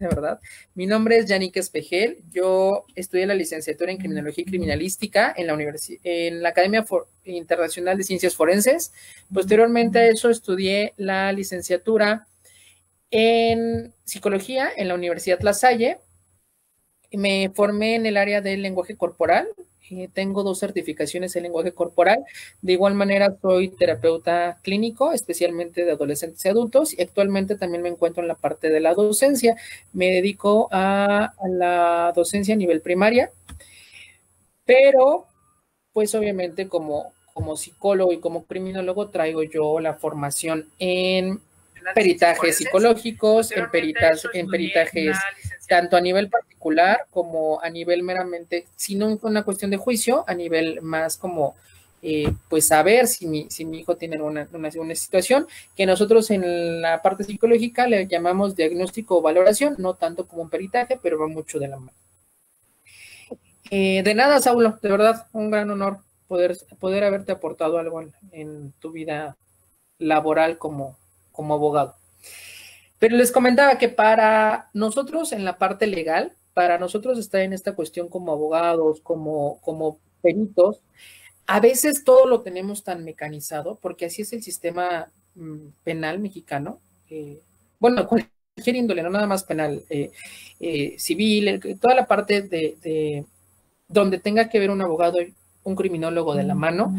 de verdad. Mi nombre es Yannick Espejel. Yo estudié la licenciatura en Criminología y Criminalística en la Academia Internacional de Ciencias Forenses. Posteriormente a eso estudié la licenciatura en Psicología en la Universidad La Salle. Me formé en el área del lenguaje corporal. Tengo 2 certificaciones en lenguaje corporal. De igual manera, soy terapeuta clínico, especialmente de adolescentes y adultos, y actualmente también me encuentro en la parte de la docencia. Me dedico a la docencia a nivel primaria, pero pues obviamente como psicólogo y como criminólogo traigo yo la formación en peritajes psicológicos, en peritajes tanto a nivel particular como a nivel meramente, sino una cuestión de juicio, a nivel más como, pues saber si mi hijo tiene una situación, que nosotros en la parte psicológica le llamamos diagnóstico o valoración, no tanto como un peritaje, pero va mucho de la mano. De nada, Saulo, de verdad, un gran honor poder haberte aportado algo en tu vida laboral como abogado. Pero les comentaba que para nosotros en la parte legal, para nosotros estar en esta cuestión como abogados, como peritos, a veces todo lo tenemos tan mecanizado, porque así es el sistema penal mexicano. Bueno, cualquier índole, no nada más penal, civil, toda la parte de donde tenga que ver un abogado y un criminólogo de la mano,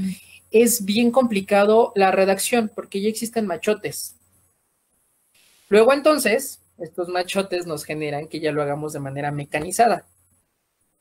es bien complicado la redacción, porque ya existen machotes. Luego entonces, estos machotes nos generan que ya lo hagamos de manera mecanizada.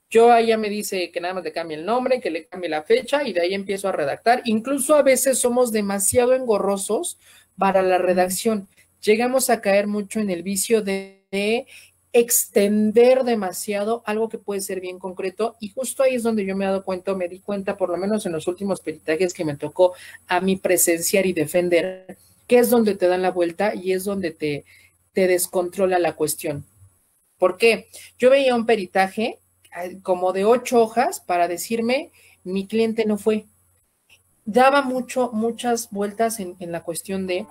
Yo ahí ya me dice que nada más le cambie el nombre, que le cambie la fecha y de ahí empiezo a redactar. Incluso a veces somos demasiado engorrosos para la redacción. Llegamos a caer mucho en el vicio de extender demasiado algo que puede ser bien concreto, y justo ahí es donde yo me di cuenta, por lo menos en los últimos peritajes que me tocó a mí presenciar y defender, que es donde te dan la vuelta y es donde te descontrola la cuestión. ¿Por qué? Yo veía un peritaje como de 8 hojas para decirme mi cliente no fue. Daba muchas vueltas en la cuestión de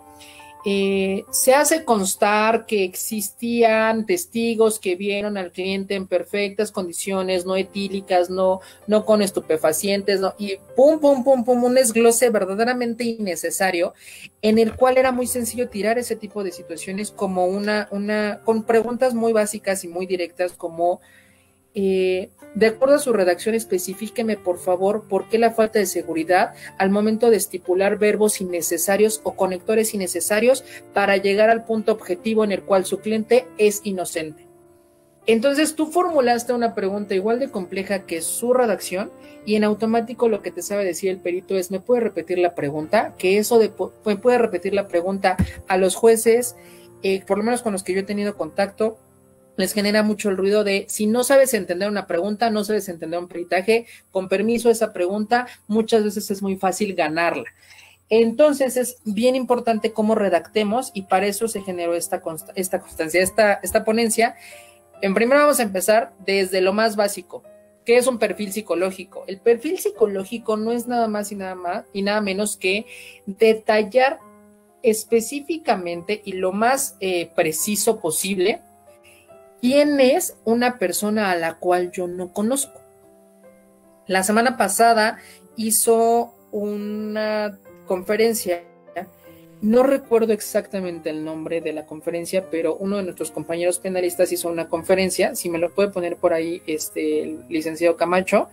se hace constar que existían testigos que vieron al cliente en perfectas condiciones, no etílicas, no con estupefacientes, no, y pum, un desglose verdaderamente innecesario, en el cual era muy sencillo tirar ese tipo de situaciones como con preguntas muy básicas y muy directas, como de acuerdo a su redacción, especifíqueme por favor por qué la falta de seguridad al momento de estipular verbos innecesarios o conectores innecesarios para llegar al punto objetivo en el cual su cliente es inocente. Entonces tú formulaste una pregunta igual de compleja que su redacción, y en automático lo que te sabe decir el perito es: ¿me puede repetir la pregunta? Que eso me puede repetir la pregunta a los jueces, por lo menos con los que yo he tenido contacto, les genera mucho el ruido de: si no sabes entender una pregunta, no sabes entender un peritaje, con permiso, esa pregunta muchas veces es muy fácil ganarla. Entonces es bien importante cómo redactemos, y para eso se generó esta constancia, esta ponencia. En primero vamos a empezar desde lo más básico. ¿Qué es un perfil psicológico? El perfil psicológico no es nada más y nada menos que detallar específicamente y lo más preciso posible quién es una persona a la cual yo no conozco. La semana pasada hizo una conferencia, no recuerdo exactamente el nombre de la conferencia, pero uno de nuestros compañeros penalistas hizo una conferencia, si me lo puede poner por ahí el licenciado Camacho,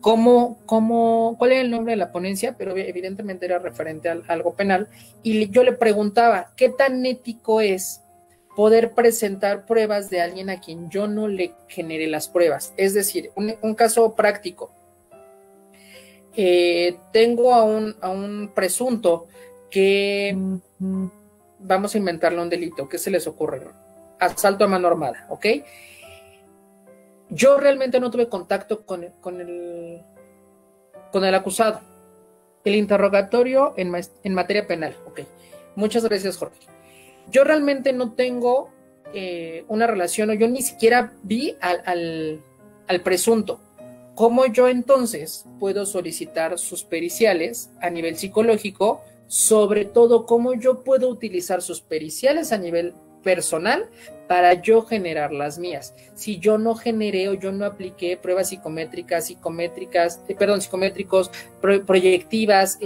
cuál era el nombre de la ponencia, pero evidentemente era referente a algo penal, y yo le preguntaba, ¿qué tan ético es poder presentar pruebas de alguien a quien yo no le genere las pruebas? Es decir, un caso práctico. Tengo a un presunto que vamos a inventarle un delito. ¿Qué se les ocurre? Asalto a mano armada, ¿ok? Yo realmente no tuve contacto con el acusado. El interrogatorio en materia penal, ¿ok? Muchas gracias, Jorge. Yo realmente no tengo una relación, o yo ni siquiera vi al presunto. ¿Cómo yo entonces puedo solicitar sus periciales a nivel psicológico? Sobre todo, ¿cómo yo puedo utilizar sus periciales a nivel personal para yo generar las mías. Si yo no generé o yo no apliqué pruebas psicométricos, proyectivas,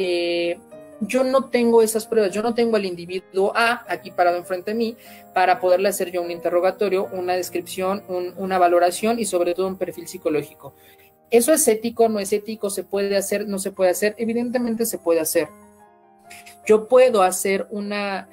yo no tengo esas pruebas, yo no tengo al individuo A aquí parado enfrente de mí para poderle hacer yo un interrogatorio, una descripción, una valoración y sobre todo un perfil psicológico. ¿Eso es ético? ¿No es ético? ¿Se puede hacer? ¿No se puede hacer? Evidentemente se puede hacer. Yo puedo hacer una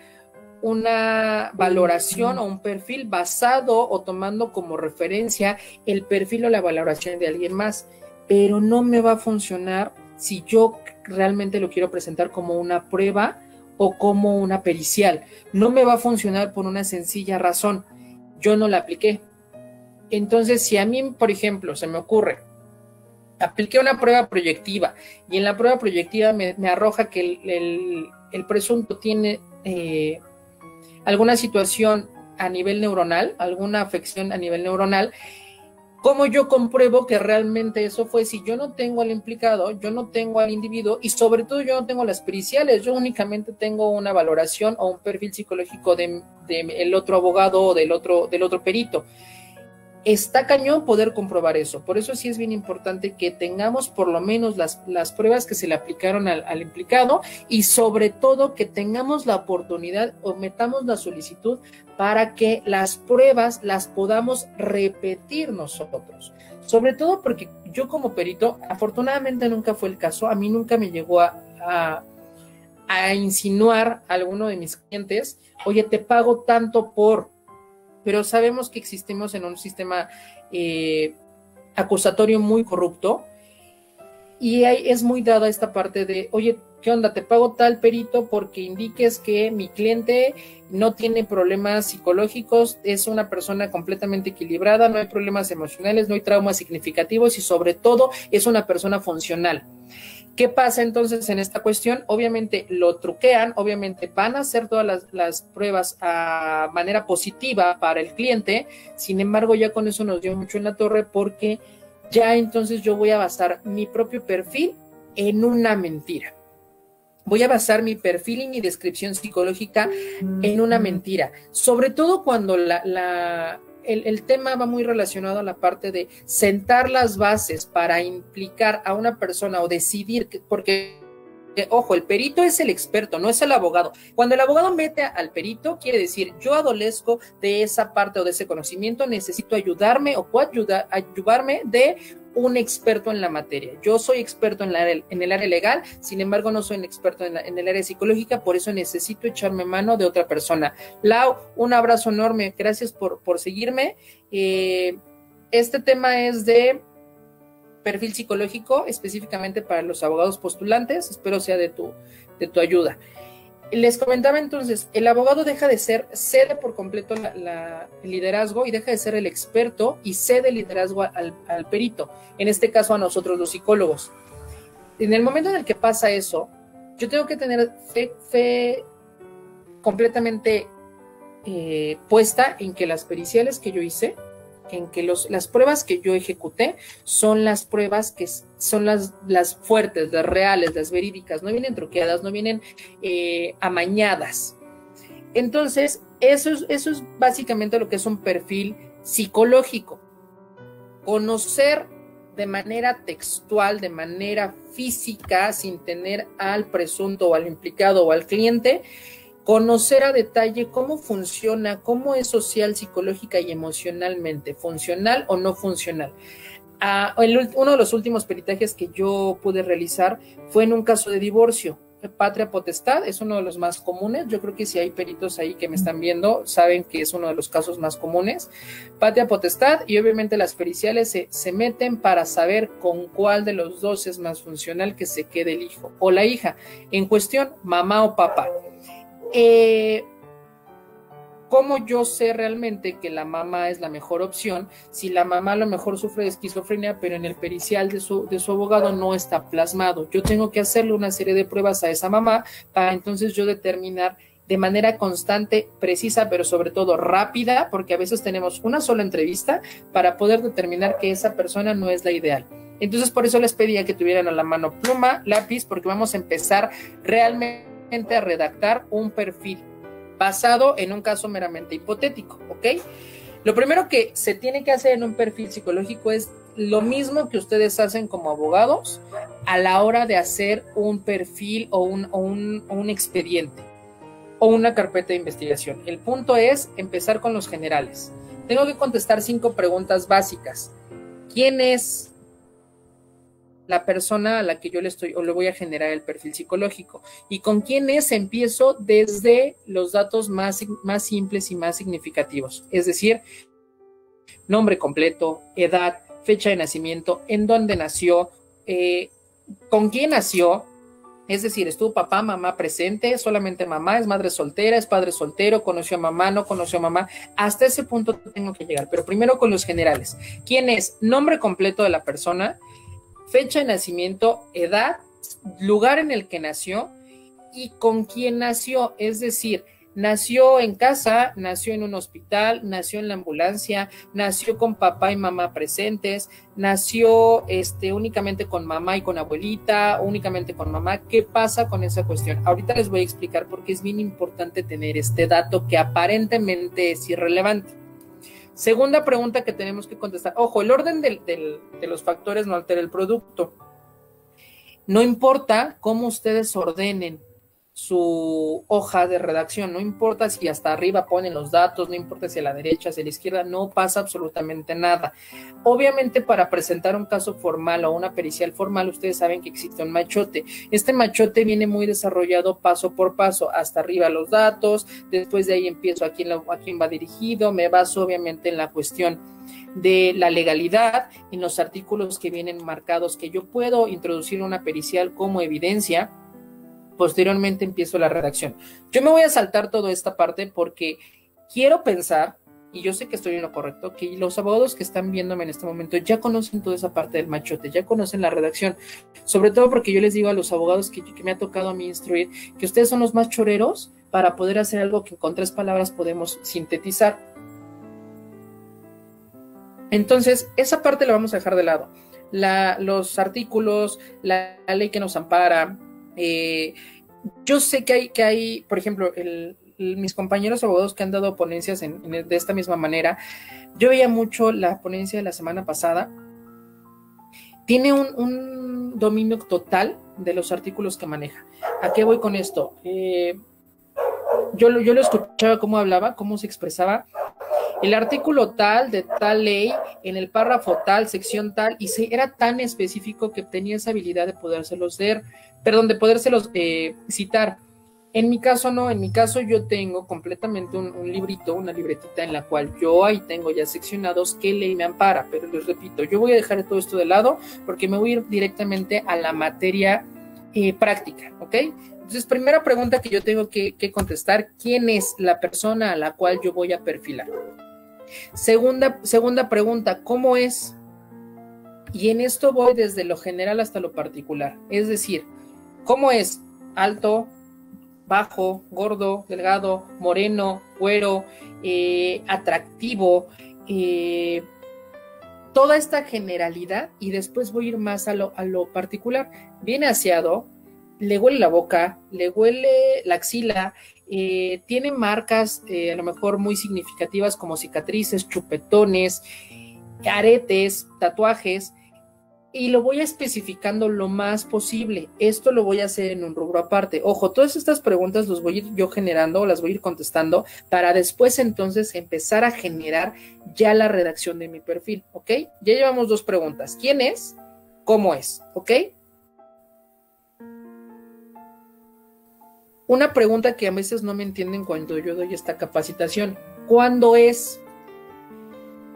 valoración o un perfil basado o tomando como referencia el perfil o la valoración de alguien más, pero no me va a funcionar si yo realmente lo quiero presentar como una prueba o como una pericial. No me va a funcionar por una sencilla razón. Yo no la apliqué. Entonces, si a mí, por ejemplo, se me ocurre, apliqué una prueba proyectiva y en la prueba proyectiva me arroja que el presunto tiene alguna situación a nivel neuronal, alguna afección a nivel neuronal, ¿cómo yo compruebo que realmente eso fue? Si yo no tengo al implicado, yo no tengo al individuo y sobre todo yo no tengo las periciales, yo únicamente tengo una valoración o un perfil psicológico de el otro abogado o del otro perito. Está cañón poder comprobar eso, por eso sí es bien importante que tengamos por lo menos las pruebas que se le aplicaron al implicado y sobre todo que tengamos la oportunidad o metamos la solicitud para que las pruebas las podamos repetir nosotros, sobre todo porque yo como perito, afortunadamente nunca fue el caso, a mí nunca me llegó a insinuar a alguno de mis clientes, oye, te pago tanto pero sabemos que existimos en un sistema acusatorio muy corrupto y es muy dada esta parte de, oye, ¿qué onda? Te pago tal perito porque indiques que mi cliente no tiene problemas psicológicos, es una persona completamente equilibrada, no hay problemas emocionales, no hay traumas significativos y sobre todo es una persona funcional. ¿Qué pasa entonces en esta cuestión? Obviamente lo truquean, obviamente van a hacer todas las pruebas a manera positiva para el cliente, sin embargo ya con eso nos dio mucho en la torre porque ya entonces yo voy a basar mi propio perfil en una mentira. Voy a basar mi perfil y mi descripción psicológica en una mentira, sobre todo cuando el tema va muy relacionado a la parte de sentar las bases para implicar a una persona o decidir, porque, ojo, el perito es el experto, no es el abogado. Cuando el abogado mete al perito, quiere decir, yo adolezco de esa parte o de ese conocimiento, necesito ayudarme o puedo ayudarme de un experto en la materia. Yo soy experto en el área legal, sin embargo no soy un experto en el área psicológica, por eso necesito echarme mano de otra persona. Lau, un abrazo enorme, gracias por seguirme. Este tema es de perfil psicológico, específicamente para los abogados postulantes, espero sea de tu ayuda. Les comentaba entonces, el abogado deja de cede por completo el liderazgo y deja de ser el experto y cede el liderazgo al perito, en este caso a nosotros los psicólogos. En el momento en el que pasa eso, yo tengo que tener fe completamente puesta en que las periciales que yo hice, en que las pruebas que yo ejecuté son las pruebas que son las fuertes, las reales, las verídicas, no vienen truqueadas, no vienen amañadas. Entonces, eso es básicamente lo que es un perfil psicológico. Conocer de manera textual, de manera física, sin tener al presunto o al implicado o al cliente, conocer a detalle cómo funciona, cómo es social, psicológica y emocionalmente, funcional o no funcional. Uno de los últimos peritajes que yo pude realizar fue en un caso de divorcio. Patria potestad es uno de los más comunes. Yo creo que si hay peritos ahí que me están viendo, saben que es uno de los casos más comunes. Patria potestad, y obviamente las periciales se meten para saber con cuál de los dos es más funcional que se quede el hijo o la hija. En cuestión, mamá o papá. ¿Cómo yo sé realmente que la mamá es la mejor opción si la mamá a lo mejor sufre de esquizofrenia, pero en el pericial de su abogado no está plasmado? Yo tengo que hacerle una serie de pruebas a esa mamá para entonces yo determinar de manera constante, precisa, pero sobre todo rápida, porque a veces tenemos una sola entrevista para poder determinar que esa persona no es la ideal. Entonces por eso les pedía que tuvieran a la mano pluma, lápiz, porque vamos a empezar realmente a redactar un perfil basado en un caso meramente hipotético, ¿ok? Lo primero que se tiene que hacer en un perfil psicológico es lo mismo que ustedes hacen como abogados a la hora de hacer un perfil o un expediente o una carpeta de investigación. El punto es empezar con los generales. Tengo que contestar 5 preguntas básicas. ¿Quién es la persona a la que yo le voy a generar el perfil psicológico? ¿Y con quién es? Empiezo desde los datos más simples y más significativos. Es decir, nombre completo, edad, fecha de nacimiento, en dónde nació, con quién nació. Es decir, ¿estuvo papá, mamá presente? ¿Solamente mamá? ¿Es madre soltera? ¿Es padre soltero? ¿Conoció a mamá? ¿No conoció a mamá? Hasta ese punto tengo que llegar, pero primero con los generales. ¿Quién es? Nombre completo de la persona, fecha de nacimiento, edad, lugar en el que nació y con quién nació. Es decir, nació en casa, nació en un hospital, nació en la ambulancia, nació con papá y mamá presentes, nació únicamente con mamá y con abuelita, únicamente con mamá. ¿Qué pasa con esa cuestión? Ahorita les voy a explicar porque es bien importante tener este dato que aparentemente es irrelevante. Segunda pregunta que tenemos que contestar. Ojo, el orden de los factores no altera el producto. No importa cómo ustedes ordenen su hoja de redacción, no importa si hasta arriba ponen los datos, no importa si a la derecha, hacia la izquierda, no pasa absolutamente nada. Obviamente, para presentar un caso formal o una pericial formal, ustedes saben que existe un machote. Este machote viene muy desarrollado paso por paso, hasta arriba los datos, después de ahí empiezo a quién va dirigido, me baso obviamente en la cuestión de la legalidad, en los artículos que vienen marcados que yo puedo introducir una pericial como evidencia. Posteriormente empiezo la redacción. Yo me voy a saltar toda esta parte porque quiero pensar, y yo sé que estoy en lo correcto, que los abogados que están viéndome en este momento ya conocen toda esa parte del machote, ya conocen la redacción, sobre todo porque yo les digo a los abogados que me ha tocado a mí instruir, que ustedes son los más choreros para poder hacer algo que con 3 palabras podemos sintetizar. Entonces, esa parte la vamos a dejar de lado. Los artículos, la ley que nos ampara. Yo sé que hay, por ejemplo, mis compañeros abogados que han dado ponencias de esta misma manera. Yo veía mucho la ponencia de la semana pasada. Tiene un dominio total de los artículos que maneja. ¿A qué voy con esto? Yo lo escuchaba cómo hablaba, cómo se expresaba. El artículo tal, de tal ley, en el párrafo tal, sección tal, y era tan específico que tenía esa habilidad de podérselos citar. En mi caso no, en mi caso yo tengo completamente un librito, una libretita en la cual yo ahí tengo ya seccionados qué ley me ampara, pero les repito, yo voy a dejar todo esto de lado porque me voy a ir directamente a la materia práctica, ¿ok? Entonces, primera pregunta que yo tengo que contestar, ¿quién es la persona a la cual yo voy a perfilar? Segunda pregunta, ¿cómo es? Y en esto voy desde lo general hasta lo particular. Es decir, ¿cómo es? Alto, bajo, gordo, delgado, moreno, güero, atractivo, toda esta generalidad, y después voy a ir más a lo particular. Viene aseado, le huele la boca, le huele la axila, tiene marcas a lo mejor muy significativas como cicatrices, chupetones, aretes, tatuajes, y lo voy especificando lo más posible. Esto lo voy a hacer en un rubro aparte. Ojo, todas estas preguntas las voy a ir yo generando, las voy a ir contestando para después entonces empezar a generar ya la redacción de mi perfil, ¿ok? Ya llevamos 2 preguntas. ¿Quién es? ¿Cómo es? ¿Ok? Una pregunta que a veces no me entienden cuando yo doy esta capacitación. ¿Cuándo es?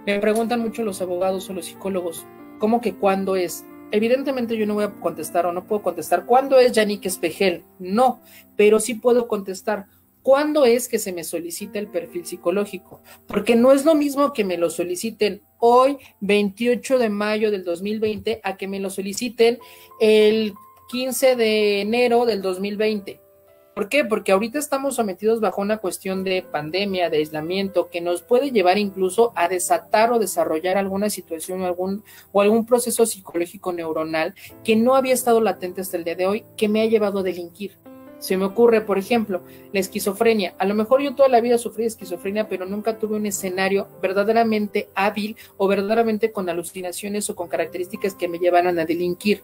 Me preguntan mucho los abogados o los psicólogos. ¿Cómo que cuándo es? Evidentemente yo no voy a contestar o no puedo contestar ¿cuándo es Yannick Espejel? No, pero sí puedo contestar ¿cuándo es que se me solicita el perfil psicológico? Porque no es lo mismo que me lo soliciten hoy, 28 de mayo del 2020, a que me lo soliciten el 15 de enero del 2020. ¿Por qué? Porque ahorita estamos sometidos bajo una cuestión de pandemia, de aislamiento, que nos puede llevar incluso a desatar o desarrollar alguna situación o algún proceso psicológico neuronal que no había estado latente hasta el día de hoy, que me ha llevado a delinquir. Se me ocurre, por ejemplo, la esquizofrenia. A lo mejor yo toda la vida sufrí de esquizofrenia, pero nunca tuve un escenario verdaderamente hábil o verdaderamente con alucinaciones o con características que me llevaran a delinquir.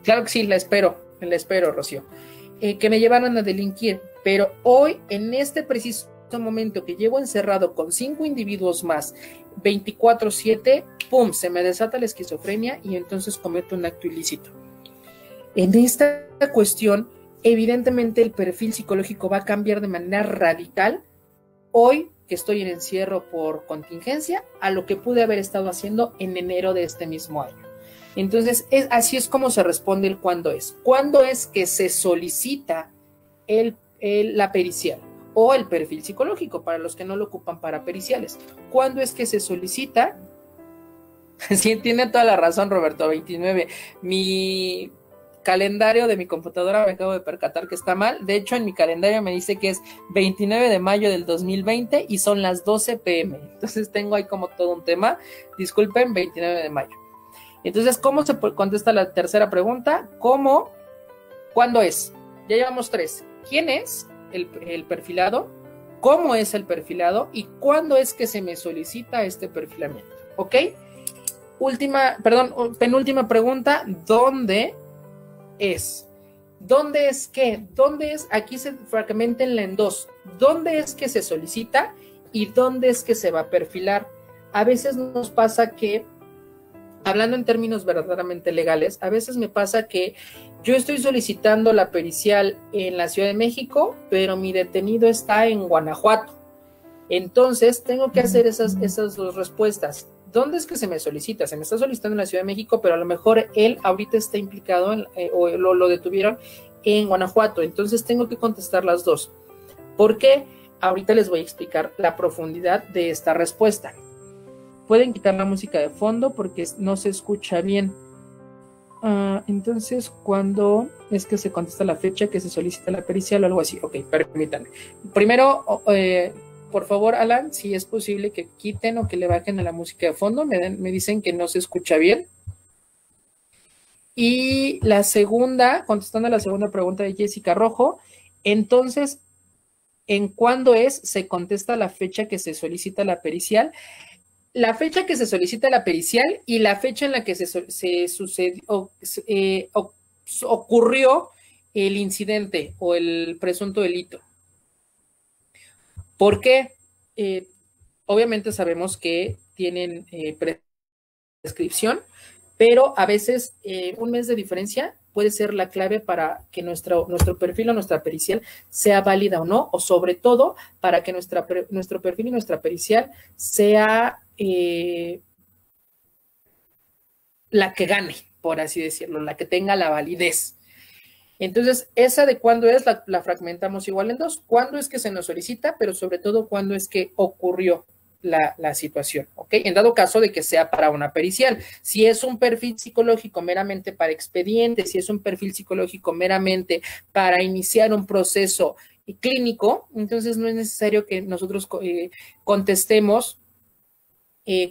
Claro que sí, la espero, Rocío. Que me llevaran a delinquir, pero hoy, en este preciso momento que llevo encerrado con 5 individuos más, 24/7, ¡pum!, se me desata la esquizofrenia y entonces cometo un acto ilícito. En esta cuestión, evidentemente el perfil psicológico va a cambiar de manera radical hoy que estoy en encierro por contingencia a lo que pude haber estado haciendo en enero de este mismo año. Entonces, así es como se responde el cuándo es. ¿Cuándo es que se solicita la pericial o el perfil psicológico para los que no lo ocupan para periciales? ¿Cuándo es que se solicita? Sí, tiene toda la razón, Roberto. 29. Mi calendario de mi computadora me acabo de percatar que está mal. De hecho, en mi calendario me dice que es 29 de mayo del 2020 y son las 12 p.m. Entonces tengo ahí como todo un tema. Disculpen, 29 de mayo. Entonces, ¿cómo se contesta la tercera pregunta? ¿Cómo? ¿Cuándo es? Ya llevamos 3. ¿Quién es el perfilado? ¿Cómo es el perfilado? ¿Y cuándo es que se me solicita este perfilamiento? ¿Ok? Penúltima pregunta. ¿Dónde es? ¿Dónde es qué? ¿Dónde es? Aquí se fragmentenla en 2. ¿Dónde es que se solicita y dónde es que se va a perfilar? A veces nos pasa que, hablando en términos verdaderamente legales, a veces me pasa que yo estoy solicitando la pericial en la Ciudad de México, pero mi detenido está en Guanajuato. Entonces, tengo que hacer esas 2 respuestas. ¿Dónde es que se me solicita? Se me está solicitando en la Ciudad de México, pero a lo mejor él ahorita está implicado o lo detuvieron en Guanajuato. Entonces, tengo que contestar las 2. ¿Por qué? Ahorita les voy a explicar la profundidad de esta respuesta. Pueden quitar la música de fondo porque no se escucha bien. Entonces, ¿cuándo es que se contesta la fecha que se solicita la pericial o algo así? Ok, permítanme. Primero, por favor, Alan, si es posible que quiten o que le bajen a la música de fondo. Me dicen que no se escucha bien. Y la segunda, contestando a la segunda pregunta de Jessica Rojo, entonces, ¿en cuándo se contesta la fecha que se solicita la pericial? La fecha que se solicita la pericial y la fecha en la que ocurrió el incidente o el presunto delito. ¿Por qué? Obviamente sabemos que tienen prescripción, pero a veces un mes de diferencia puede ser la clave para que nuestro perfil o nuestra pericial sea válida o no, o sobre todo para que nuestro perfil y nuestra pericial sea la que gane, por así decirlo, la que tenga la validez. Entonces, esa de cuándo es, la fragmentamos igual en 2. ¿Cuándo es que se nos solicita? Pero sobre todo, ¿cuándo es que ocurrió la situación? ¿Ok? En dado caso de que sea para una pericial. Si es un perfil psicológico meramente para expediente, si es un perfil psicológico meramente para iniciar un proceso clínico, entonces no es necesario que nosotros contestemos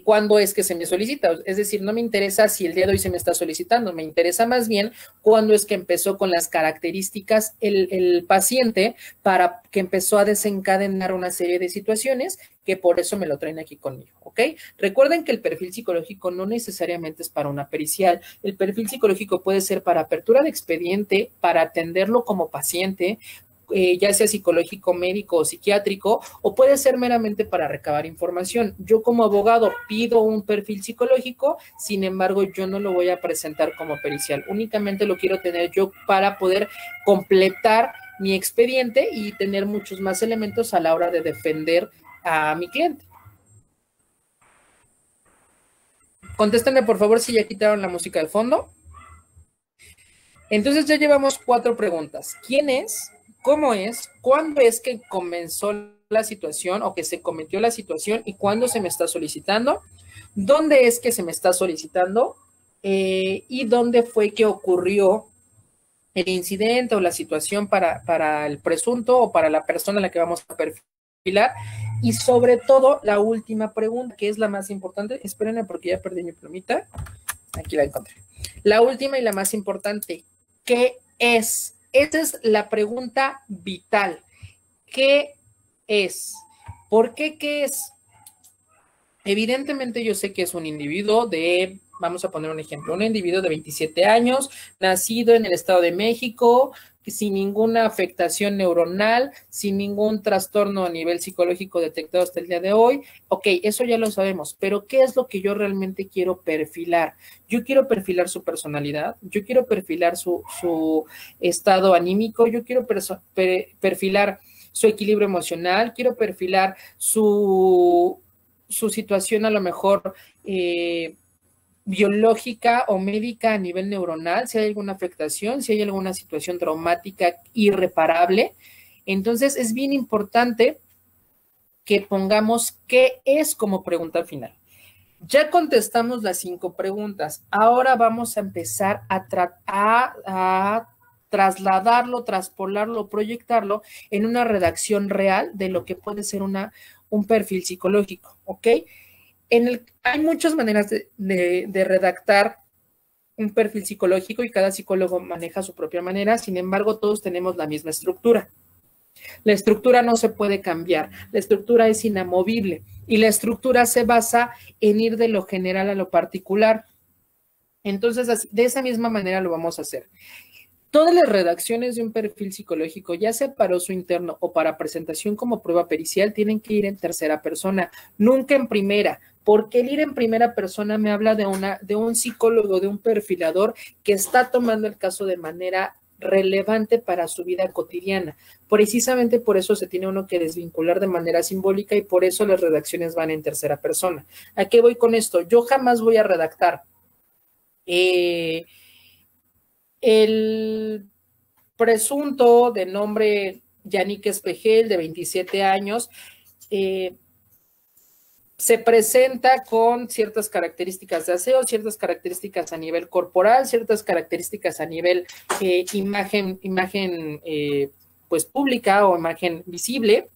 cuándo es que se me solicita. Es decir, no me interesa si el día de hoy se me está solicitando, me interesa más bien cuándo es que empezó con las características el paciente para que empezó a desencadenar una serie de situaciones que por eso me lo traen aquí conmigo, ¿ok? Recuerden que el perfil psicológico no necesariamente es para una pericial. El perfil psicológico puede ser para apertura de expediente, para atenderlo como paciente, ya sea psicológico, médico o psiquiátrico, o puede ser meramente para recabar información. Yo como abogado pido un perfil psicológico, sin embargo, yo no lo voy a presentar como pericial. Únicamente lo quiero tener yo para poder completar mi expediente y tener muchos más elementos a la hora de defender a mi cliente. Contéstenme, por favor, si ya quitaron la música de fondo. Entonces ya llevamos 4 preguntas. ¿Quién es? ¿Cómo es? ¿Cuándo es que comenzó la situación o que se cometió la situación y cuándo se me está solicitando? ¿Dónde es que se me está solicitando? ¿Y dónde fue que ocurrió el incidente o la situación para el presunto o para la persona a la que vamos a perfilar? Y sobre todo, la última pregunta, que es la más importante. Espérenme porque ya perdí mi plumita. Aquí la encontré. La última y la más importante. ¿Qué es? Esa es la pregunta vital. ¿Qué es? ¿Por qué qué es? Evidentemente yo sé que es un individuo de, vamos a poner un ejemplo, un individuo de 27 años, nacido en el Estado de México, sin ninguna afectación neuronal, sin ningún trastorno a nivel psicológico detectado hasta el día de hoy. Ok, eso ya lo sabemos, pero ¿qué es lo que yo realmente quiero perfilar? Yo quiero perfilar su personalidad, yo quiero perfilar su estado anímico, yo quiero perfilar su equilibrio emocional, quiero perfilar su situación a lo mejor biológica o médica a nivel neuronal, si hay alguna afectación, si hay alguna situación traumática irreparable. Entonces es bien importante que pongamos qué es como pregunta final. Ya contestamos las 5 preguntas. Ahora vamos a empezar a trasladarlo, traspolarlo, proyectarlo en una redacción real de lo que puede ser un perfil psicológico, ¿ok? Hay muchas maneras de redactar un perfil psicológico y cada psicólogo maneja su propia manera, sin embargo, todos tenemos la misma estructura. La estructura no se puede cambiar, la estructura es inamovible y la estructura se basa en ir de lo general a lo particular. Entonces, de esa misma manera lo vamos a hacer. Todas las redacciones de un perfil psicológico, ya sea para uso interno o para presentación como prueba pericial, tienen que ir en tercera persona, nunca en primera, porque el ir en primera persona me habla de un psicólogo, de un perfilador que está tomando el caso de manera relevante para su vida cotidiana. Precisamente por eso se tiene uno que desvincular de manera simbólica y por eso las redacciones van en tercera persona. ¿A qué voy con esto? Yo jamás voy a redactar el presunto de nombre Yannick Espejel, de 27 años, se presenta con ciertas características de aseo, ciertas características a nivel corporal, ciertas características a nivel imagen pues pública o imagen visible,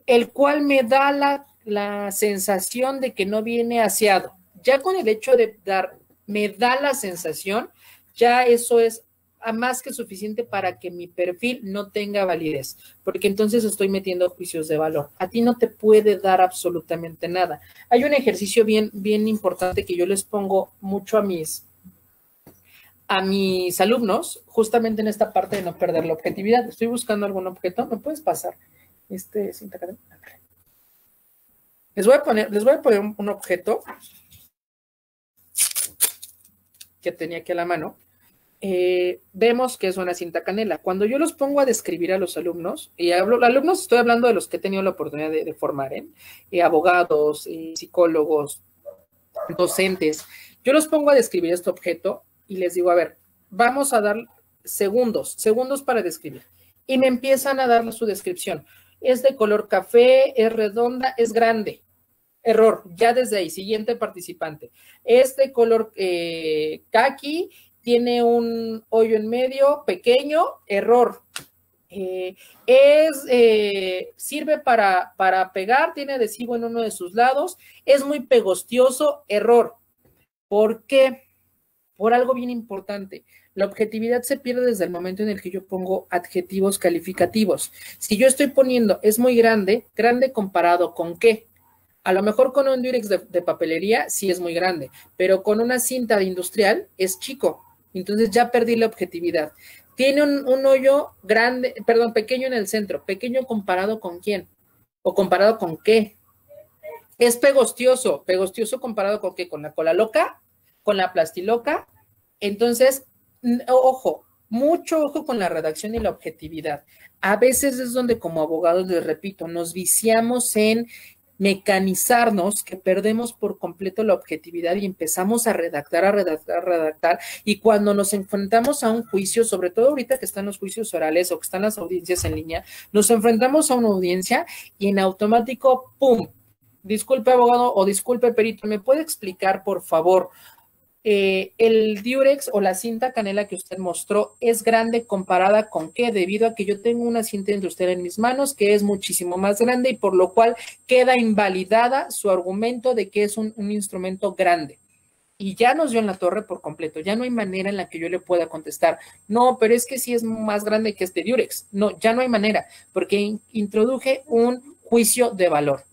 el cual me da la sensación de que no viene aseado. Ya con el hecho de me da la sensación, ya eso es más que suficiente para que mi perfil no tenga validez, porque entonces estoy metiendo juicios de valor. A ti no te puede dar absolutamente nada. Hay un ejercicio bien importante que yo les pongo mucho a mis alumnos, justamente en esta parte de no perder la objetividad. Estoy buscando algún objeto, ¿me puedes pasar cinta cadena? Les voy a poner un objeto que tenía aquí a la mano. Vemos que es una cinta canela. Cuando yo los pongo a describir a los alumnos, y alumnos estoy hablando de los que he tenido la oportunidad de formar, abogados, psicólogos, docentes, yo los pongo a describir este objeto y les digo, a ver, vamos a dar segundos para describir. Y me empiezan a dar su descripción. Es de color café, es redonda, es grande. Error, ya desde ahí, siguiente participante. Es de color caqui, tiene un hoyo en medio pequeño, error. Sirve para pegar, tiene adhesivo en uno de sus lados, es muy pegostioso, error. ¿Por qué? Por algo bien importante. La objetividad se pierde desde el momento en el que yo pongo adjetivos calificativos. Si yo estoy poniendo es muy grande, ¿grande comparado con qué? A lo mejor con un Durex de papelería sí es muy grande, pero con una cinta de industrial es chico. Entonces ya perdí la objetividad. Tiene un hoyo grande, perdón, pequeño en el centro. ¿Pequeño comparado con quién? ¿O comparado con qué? Es pegostioso. ¿Pegostioso comparado con qué? ¿Con la cola loca? ¿Con la plastiloca? Entonces, ojo, mucho ojo con la redacción y la objetividad. A veces es donde como abogados, les repito, nos viciamos en mecanizarnos, que perdemos por completo la objetividad y empezamos a redactar, y cuando nos enfrentamos a un juicio, sobre todo ahorita que están los juicios orales o que están las audiencias en línea, nos enfrentamos a una audiencia y en automático, ¡pum! Disculpe abogado o disculpe perito, ¿me puede explicar por favor? El Durex o la cinta canela que usted mostró es grande comparada con qué, debido a que yo tengo una cinta industrial en mis manos que es muchísimo más grande y por lo cual queda invalidada su argumento de que es un instrumento grande. y ya nos dio en la torre por completo. Ya no hay manera en la que yo le pueda contestar, no, pero es que sí es más grande que este diurex. No, ya no hay manera, porque introduje un juicio de valor.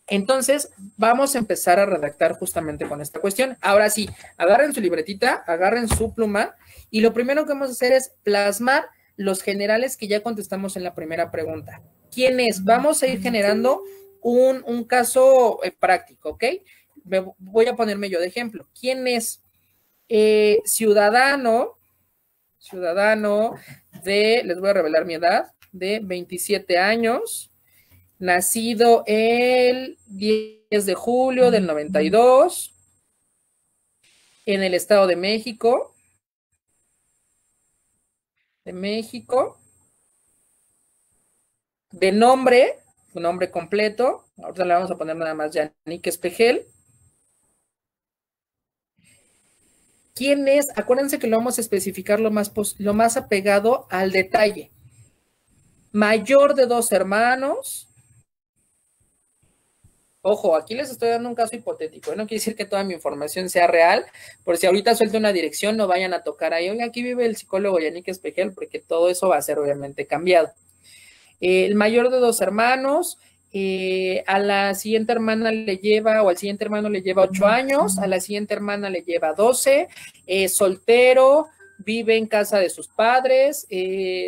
Entonces, vamos a empezar a redactar justamente con esta cuestión. Ahora sí, agarren su libretita, agarren su pluma, y lo primero que vamos a hacer es plasmar los generales que ya contestamos en la primera pregunta. ¿Quién es? Vamos a ir generando un caso práctico, ¿ok? Voy a ponerme yo de ejemplo. ¿Quién es? Ciudadano les voy a revelar mi edad, de 27 años, nacido el 10 de julio del 92, en el Estado de México, de nombre, su nombre completo, ahorita le vamos a poner nada más Yannick Espejel. ¿Quién es? Acuérdense que lo vamos a especificar lo más apegado al detalle. Mayor de 2 hermanos. Ojo, aquí les estoy dando un caso hipotético, no quiere decir que toda mi información sea real, por si ahorita suelto una dirección, no vayan a tocar ahí, oiga, aquí vive el psicólogo Yannick Espejel, porque todo eso va a ser obviamente cambiado. El mayor de 2 hermanos, a la siguiente hermana le lleva, o al siguiente hermano le lleva 8 años, a la siguiente hermana le lleva 12, soltero, vive en casa de sus padres,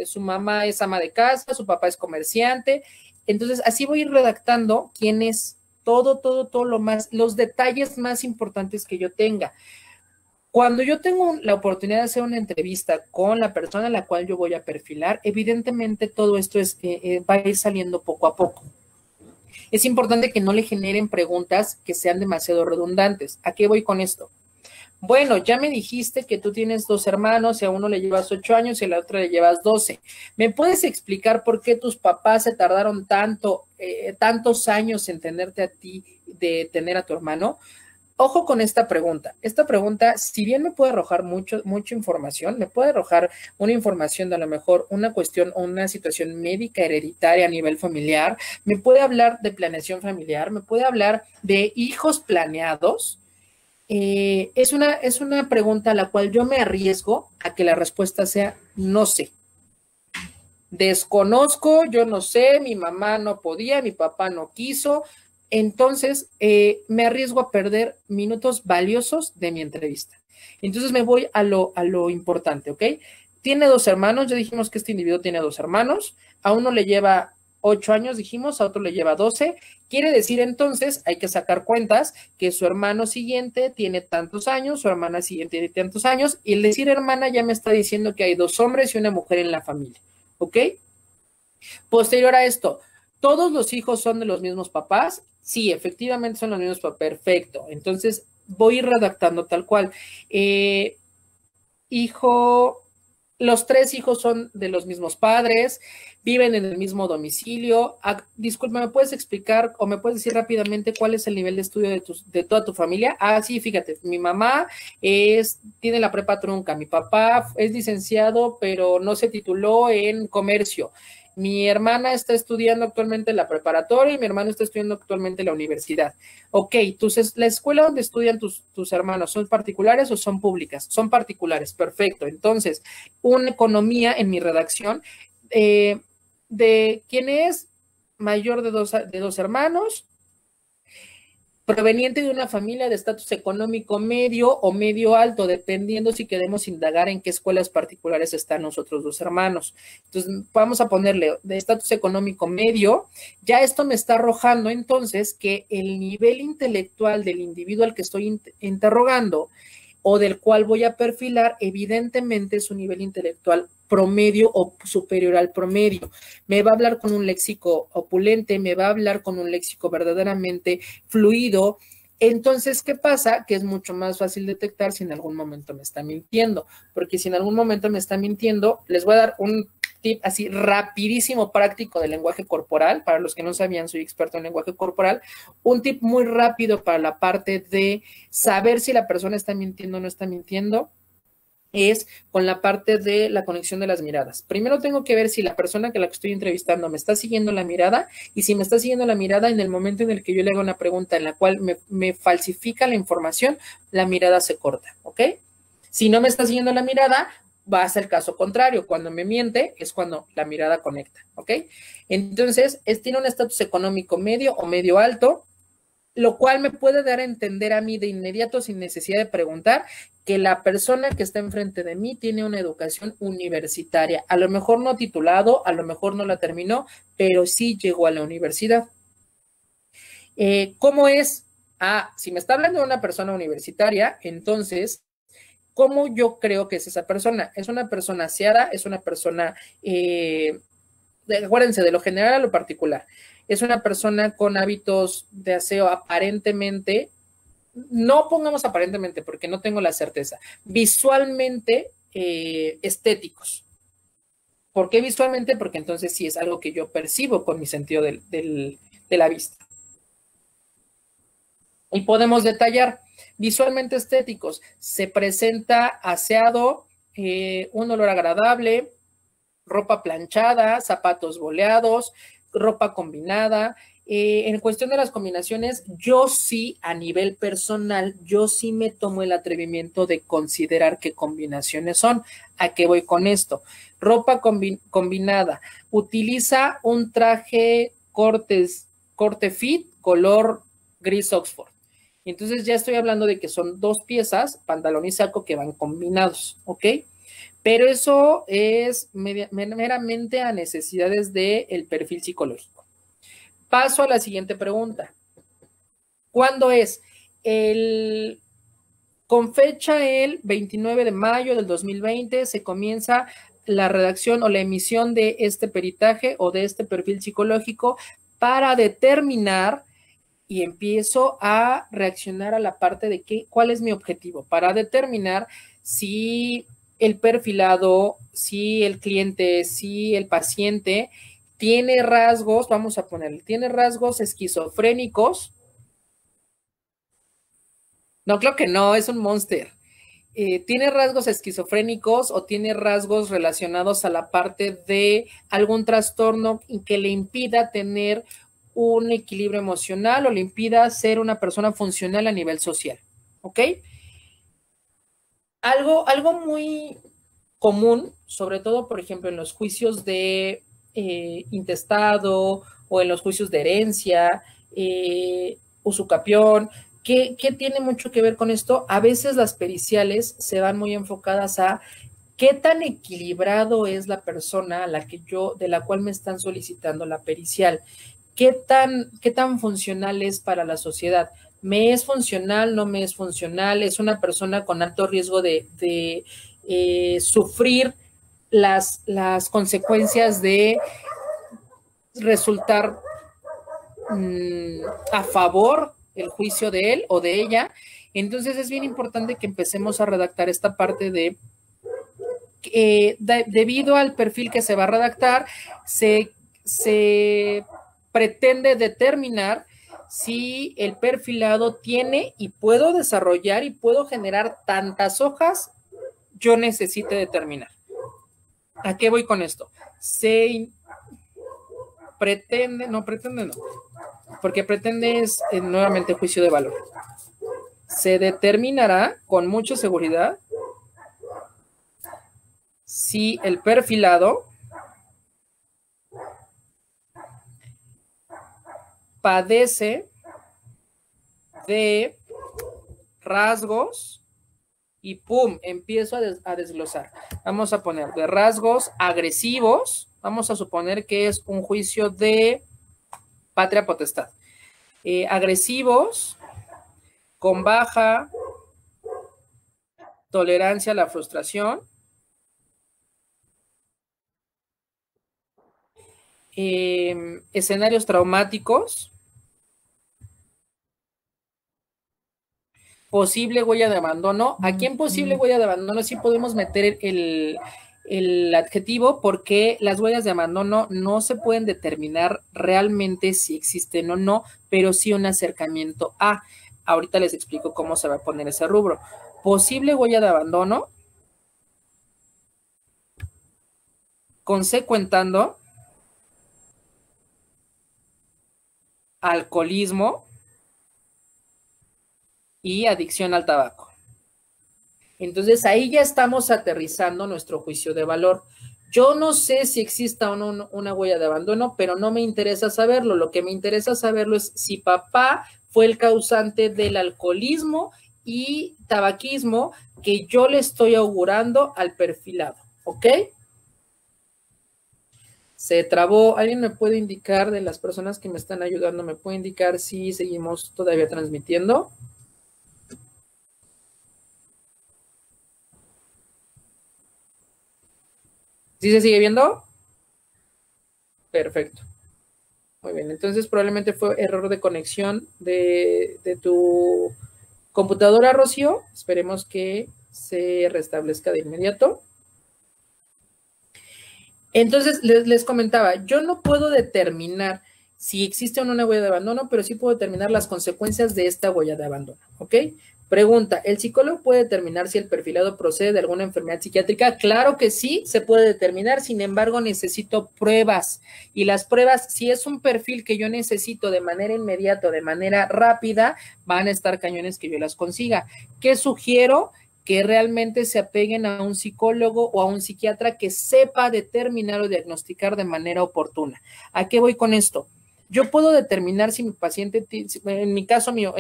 su mamá es ama de casa, su papá es comerciante. Entonces, así voy a ir redactando quién es todo lo más, los detalles más importantes que yo tenga. Cuando yo tengo la oportunidad de hacer una entrevista con la persona a la cual yo voy a perfilar, evidentemente todo esto va a ir saliendo poco a poco. Es importante que no le generen preguntas que sean demasiado redundantes. ¿A qué voy con esto? Bueno, ya me dijiste que tú tienes 2 hermanos y a uno le llevas 8 años y a la otra le llevas 12. ¿Me puedes explicar por qué tus papás se tardaron tantos años en tenerte a ti de tener a tu hermano? Ojo con esta pregunta. Esta pregunta, si bien me puede arrojar mucha información, me puede arrojar una información de a lo mejor una cuestión o una situación médica hereditaria a nivel familiar, me puede hablar de planeación familiar, me puede hablar de hijos planeados. Es una pregunta a la cual yo me arriesgo a que la respuesta sea no sé. Desconozco, yo no sé, mi mamá no podía, mi papá no quiso. Entonces, me arriesgo a perder minutos valiosos de mi entrevista. Entonces, me voy a lo importante, ¿ok? Tiene 2 hermanos, ya dijimos que este individuo tiene 2 hermanos, a uno le lleva 8 años, dijimos, a otro le lleva 12. Quiere decir entonces, hay que sacar cuentas, que su hermano siguiente tiene tantos años, su hermana siguiente tiene tantos años, y el decir hermana ya me está diciendo que hay 2 hombres y una mujer en la familia, ¿ok? Posterior a esto, ¿todos los hijos son de los mismos papás? Sí, efectivamente son los mismos papás. Perfecto. Entonces, voy a ir redactando tal cual. Los 3 hijos son de los mismos padres, viven en el mismo domicilio. Disculpa, ¿me puedes explicar o me puedes decir rápidamente cuál es el nivel de estudio de toda tu familia? Sí, fíjate, mi mamá tiene la prepa trunca, mi papá es licenciado, pero no se tituló en comercio. Mi hermana está estudiando actualmente la preparatoria y mi hermano está estudiando actualmente la universidad. Ok, entonces, ¿la escuela donde estudian tus hermanos son particulares o son públicas? Son particulares, perfecto. Entonces, una economía en mi redacción de quién es mayor de dos hermanos, proveniente de una familia de estatus económico medio o medio alto, dependiendo si queremos indagar en qué escuelas particulares están nosotros 2 hermanos. Entonces, vamos a ponerle de estatus económico medio. Ya esto me está arrojando entonces que el nivel intelectual del individuo al que estoy interrogando o del cual voy a perfilar, evidentemente es un nivel intelectual promedio o superior al promedio. Me va a hablar con un léxico opulente, me va a hablar con un léxico verdaderamente fluido. Entonces, ¿qué pasa? Que es mucho más fácil detectar si en algún momento me está mintiendo, porque si en algún momento me está mintiendo, les voy a dar un tip así rapidísimo, práctico de lenguaje corporal. Para los que no sabían, soy experto en lenguaje corporal. Un tip muy rápido para la parte de saber si la persona está mintiendo o no está mintiendo. es con la parte de la conexión de las miradas. Primero tengo que ver si la persona que la que estoy entrevistando me está siguiendo la mirada, y si me está siguiendo la mirada, en el momento en el que yo le hago una pregunta en la cual me falsifica la información, la mirada se corta, ¿ok? Si no me está siguiendo la mirada, va a ser el caso contrario. Cuando me miente es cuando la mirada conecta, ¿ok? Entonces, tiene un estatus económico medio o medio alto, lo cual me puede dar a entender a mí de inmediato, sin necesidad de preguntar, que la persona que está enfrente de mí tiene una educación universitaria. A lo mejor no titulado, a lo mejor no la terminó, pero sí llegó a la universidad. ¿Cómo es? Si me está hablando de una persona universitaria, entonces, ¿cómo yo creo que es esa persona? Es una persona aseada, es una persona, acuérdense, de lo general a lo particular. Es una persona con hábitos de aseo aparentemente, no pongamos aparentemente porque no tengo la certeza, visualmente estéticos. ¿Por qué visualmente? Porque entonces sí es algo que yo percibo con mi sentido de la vista. Y podemos detallar, visualmente estéticos, se presenta aseado, un olor agradable, ropa planchada, zapatos boleados, ropa combinada. En cuestión de las combinaciones, yo sí, a nivel personal, yo sí me tomo el atrevimiento de considerar qué combinaciones son. ¿A qué voy con esto? Ropa combinada. Utiliza un traje corte fit, color gris Oxford. Entonces ya estoy hablando de que son dos piezas, pantalón y saco, que van combinados, ¿ok? Pero eso es meramente a necesidades del perfil psicológico. Paso a la siguiente pregunta. ¿Cuándo es? Con fecha el 29 de mayo del 2020 se comienza la redacción o la emisión de este peritaje o de este perfil psicológico para determinar, y empiezo a reaccionar a la parte de cuál es mi objetivo, para determinar si el perfilado, si el cliente, si el paciente tiene rasgos, vamos a ponerle, tiene rasgos esquizofrénicos. No, creo que no, es un monster. ¿Tiene rasgos esquizofrénicos o tiene rasgos relacionados a la parte de algún trastorno que le impida tener un equilibrio emocional o le impida ser una persona funcional a nivel social? ¿Ok? Algo muy común, sobre todo, por ejemplo, en los juicios de intestado o en los juicios de herencia, usucapión, ¿qué tiene mucho que ver con esto? A veces las periciales se van muy enfocadas a qué tan equilibrado es la persona a la que de la cual me están solicitando la pericial. ¿Qué tan funcional es para la sociedad? ¿Me es funcional? ¿No me es funcional? ¿Es una persona con alto riesgo de sufrir las consecuencias de resultar a favor el juicio de él o de ella? Entonces es bien importante que empecemos a redactar esta parte debido al perfil que se va a redactar, se pretende determinar si el perfilado tiene y puedo desarrollar y puedo generar tantas hojas yo necesite determinar. ¿A qué voy con esto? Porque pretende es nuevamente juicio de valor. Se determinará con mucha seguridad si el perfilado padece de rasgos y pum, empiezo a desglosar. Vamos a poner de rasgos agresivos. Vamos a suponer que es un juicio de patria potestad. Agresivos, con baja tolerancia a la frustración. Escenarios traumáticos. Posible huella de abandono. Aquí en posible huella de abandono sí podemos meter el adjetivo, porque las huellas de abandono no se pueden determinar realmente si existen o no, pero sí un acercamiento a. Ahorita les explico cómo se va a poner ese rubro. Posible huella de abandono consecuentando alcoholismo y adicción al tabaco. Entonces ahí ya estamos aterrizando nuestro juicio de valor. Yo no sé si exista o no una huella de abandono, pero no me interesa saberlo. Lo que me interesa saberlo es si papá fue el causante del alcoholismo y tabaquismo que yo le estoy augurando al perfilado, ¿ok? Se trabó. ¿Alguien me puede indicar de las personas que me están ayudando? ¿Me puede indicar si seguimos todavía transmitiendo? ¿Sí se sigue viendo? Perfecto. Muy bien, entonces probablemente fue error de conexión de tu computadora, Rocío. Esperemos que se restablezca de inmediato. Entonces, les comentaba, yo no puedo determinar si existe o no una huella de abandono, pero sí puedo determinar las consecuencias de esta huella de abandono, ¿ok? Pregunta, ¿el psicólogo puede determinar si el perfilado procede de alguna enfermedad psiquiátrica? Claro que sí, se puede determinar, sin embargo, necesito pruebas. Y las pruebas, si es un perfil que yo necesito de manera inmediata, de manera rápida, van a estar cañones que yo las consiga. ¿Qué sugiero? Que realmente se apeguen a un psicólogo o a un psiquiatra que sepa determinar o diagnosticar de manera oportuna. ¿A qué voy con esto? Yo puedo determinar si mi paciente, en el caso mío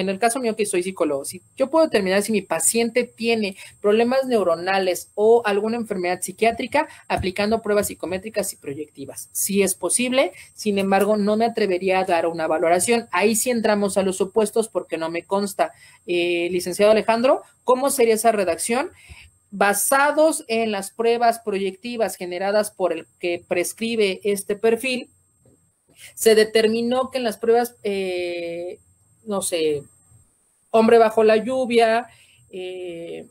que soy psicólogo, si yo puedo determinar si mi paciente tiene problemas neuronales o alguna enfermedad psiquiátrica aplicando pruebas psicométricas y proyectivas. Sí es posible, sin embargo, no me atrevería a dar una valoración. Ahí sí entramos a los supuestos porque no me consta. Licenciado Alejandro, ¿cómo sería esa redacción? Basados en las pruebas proyectivas generadas por el que prescribe este perfil, se determinó que en las pruebas, no sé, hombre bajo la lluvia y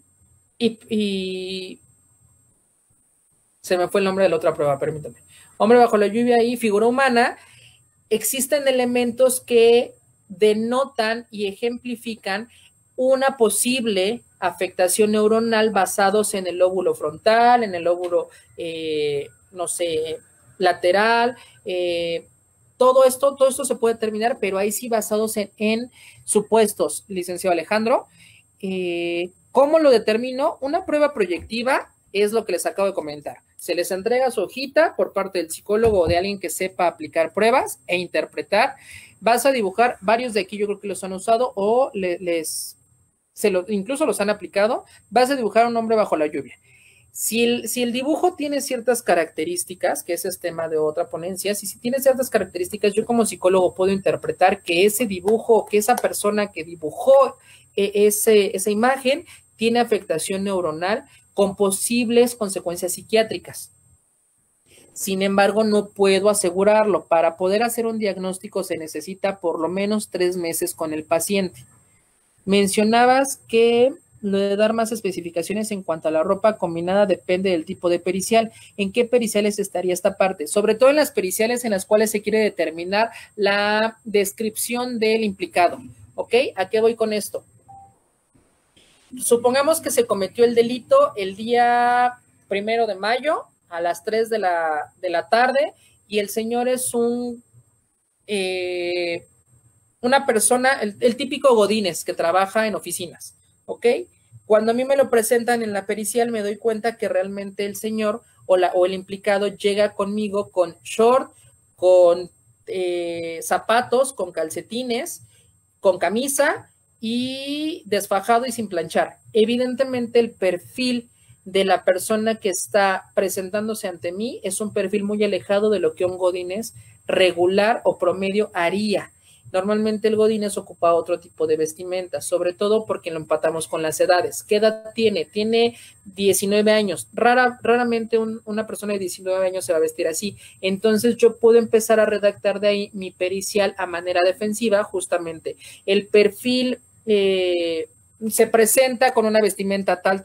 se me fue el nombre de la otra prueba, permítame. Hombre bajo la lluvia y figura humana, existen elementos que denotan y ejemplifican una posible afectación neuronal basados en el lóbulo frontal, en el lóbulo, no sé, lateral, todo esto se puede determinar, pero ahí sí basados en supuestos, licenciado Alejandro. ¿Cómo lo determino? Una prueba proyectiva es lo que les acabo de comentar. Se les entrega su hojita por parte del psicólogo o de alguien que sepa aplicar pruebas e interpretar. Vas a dibujar, varios de aquí yo creo que los han usado o incluso los han aplicado. Vas a dibujar un hombre bajo la lluvia. Si el dibujo tiene ciertas características, que ese es tema de otra ponencia, si tiene ciertas características, yo como psicólogo puedo interpretar que ese dibujo, que esa persona que dibujó esa imagen tiene afectación neuronal con posibles consecuencias psiquiátricas. Sin embargo, no puedo asegurarlo. Para poder hacer un diagnóstico se necesita por lo menos 3 meses con el paciente. Mencionabas que lo de dar más especificaciones en cuanto a la ropa combinada depende del tipo de pericial. ¿En qué periciales estaría esta parte? Sobre todo en las periciales en las cuales se quiere determinar la descripción del implicado. ¿Ok? ¿A qué voy con esto? Supongamos que se cometió el delito el día 1 de mayo a las 3 de la tarde y el señor es una persona, el típico godínez que trabaja en oficinas, ¿ok? Cuando a mí me lo presentan en la pericial me doy cuenta que realmente el señor o el implicado llega conmigo con short, con zapatos, con calcetines, con camisa y desfajado y sin planchar. Evidentemente el perfil de la persona que está presentándose ante mí es un perfil muy alejado de lo que un godínez regular o promedio haría. Normalmente el godínez ocupa otro tipo de vestimenta, sobre todo porque lo empatamos con las edades. ¿Qué edad tiene? Tiene 19 años. Raramente una persona de 19 años se va a vestir así. Entonces yo puedo empezar a redactar de ahí mi pericial a manera defensiva, justamente. El perfil se presenta con una vestimenta tal,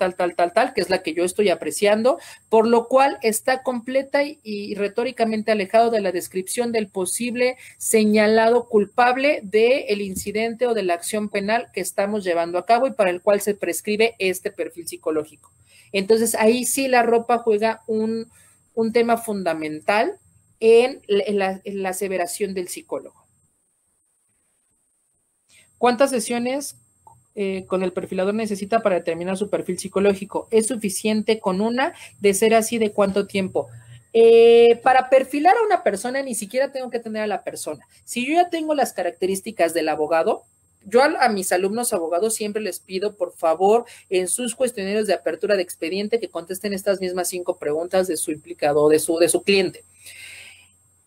que es la que yo estoy apreciando, por lo cual está completa y retóricamente alejado de la descripción del posible señalado culpable del incidente o de la acción penal que estamos llevando a cabo y para el cual se prescribe este perfil psicológico. Entonces, ahí sí la ropa juega un un tema fundamental en la aseveración del psicólogo. ¿Cuántas sesiones con el perfilador necesita para determinar su perfil psicológico? ¿Es suficiente con una? De ser así, ¿de cuánto tiempo? Para perfilar a una persona ni siquiera tengo que tener a la persona. Si yo ya tengo las características del abogado, yo a mis alumnos abogados siempre les pido, por favor, en sus cuestionarios de apertura de expediente que contesten estas mismas 5 preguntas de su implicado, de su cliente.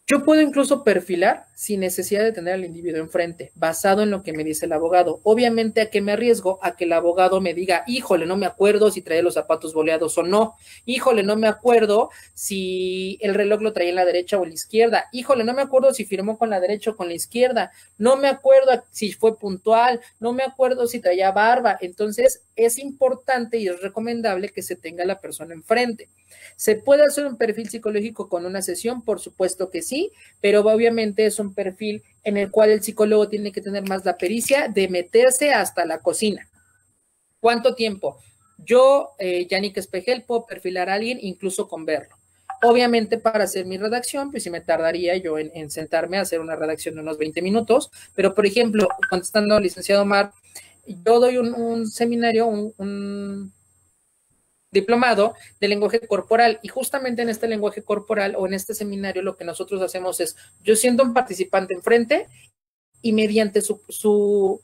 Yo puedo incluso perfilar sin necesidad de tener al individuo enfrente, basado en lo que me dice el abogado. Obviamente, ¿a qué me arriesgo? A que el abogado me diga, híjole, no me acuerdo si traía los zapatos boleados o no. Híjole, no me acuerdo si el reloj lo traía en la derecha o en la izquierda. Híjole, no me acuerdo si firmó con la derecha o con la izquierda. No me acuerdo si fue puntual. No me acuerdo si traía barba. Entonces, es importante y es recomendable que se tenga la persona enfrente. ¿Se puede hacer un perfil psicológico con una sesión? Por supuesto que sí, pero obviamente es un perfil en el cual el psicólogo tiene que tener más la pericia de meterse hasta la cocina. ¿Cuánto tiempo? Yo, Yannick Espejel, puedo perfilar a alguien incluso con verlo. Obviamente para hacer mi redacción, pues sí me tardaría yo en sentarme a hacer una redacción de unos 20 minutos, pero por ejemplo, contestando al licenciado Omar, yo doy un seminario, un diplomado de lenguaje corporal, y justamente en este lenguaje corporal o en este seminario lo que nosotros hacemos es, yo siento un participante enfrente y mediante su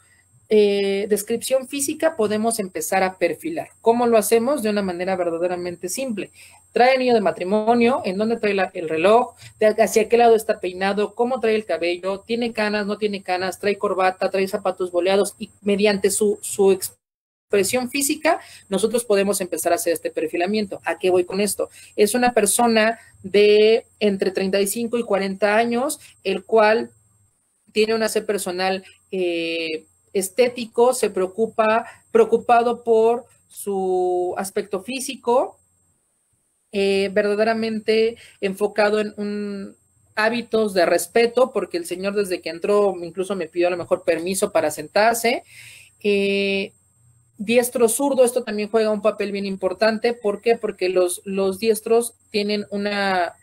descripción física podemos empezar a perfilar. ¿Cómo lo hacemos? De una manera verdaderamente simple. Trae anillo de matrimonio, en dónde trae el reloj, hacia qué lado está peinado, cómo trae el cabello, tiene canas, no tiene canas, trae corbata, trae zapatos boleados, y mediante su expresión física, nosotros podemos empezar a hacer este perfilamiento. ¿A qué voy con esto? Es una persona de entre 35 y 40 años, el cual tiene un aseo personal estético, se preocupado por su aspecto físico, verdaderamente enfocado en hábitos de respeto, porque el señor desde que entró incluso me pidió a lo mejor permiso para sentarse. Diestro zurdo, esto también juega un papel bien importante. ¿Por qué? Porque los diestros tienen una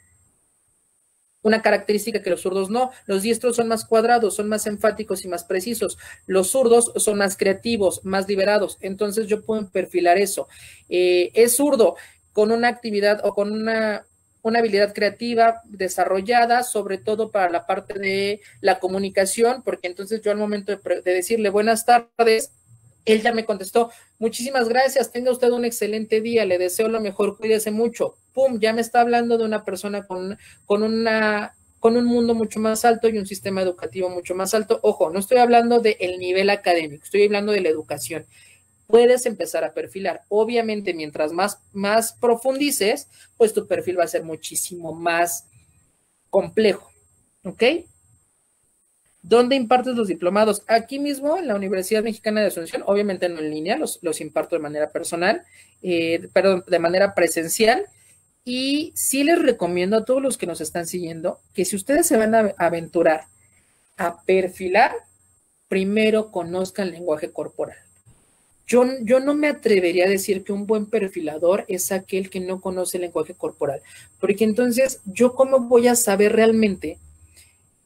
característica que los zurdos no. Los diestros son más cuadrados, son más enfáticos y más precisos. Los zurdos son más creativos, más liberados. Entonces yo puedo perfilar eso. Es zurdo con una actividad o con una habilidad creativa desarrollada, sobre todo para la parte de la comunicación, porque entonces yo al momento de decirle buenas tardes, él ya me contestó, muchísimas gracias, tenga usted un excelente día, le deseo lo mejor, cuídese mucho. Pum, ya me está hablando de una persona con un mundo mucho más alto y un sistema educativo mucho más alto. Ojo, no estoy hablando del nivel académico, estoy hablando de la educación. Puedes empezar a perfilar. Obviamente, mientras más profundices, pues tu perfil va a ser muchísimo más complejo. ¿Ok? ¿Dónde impartes los diplomados? Aquí mismo, en la Universidad Mexicana de Asunción, obviamente no en línea, los imparto de manera personal, de manera presencial. Y sí les recomiendo a todos los que nos están siguiendo que si ustedes se van a aventurar a perfilar, primero conozcan lenguaje corporal. Yo no me atrevería a decir que un buen perfilador es aquel que no conoce el lenguaje corporal, porque entonces, ¿yo cómo voy a saber realmente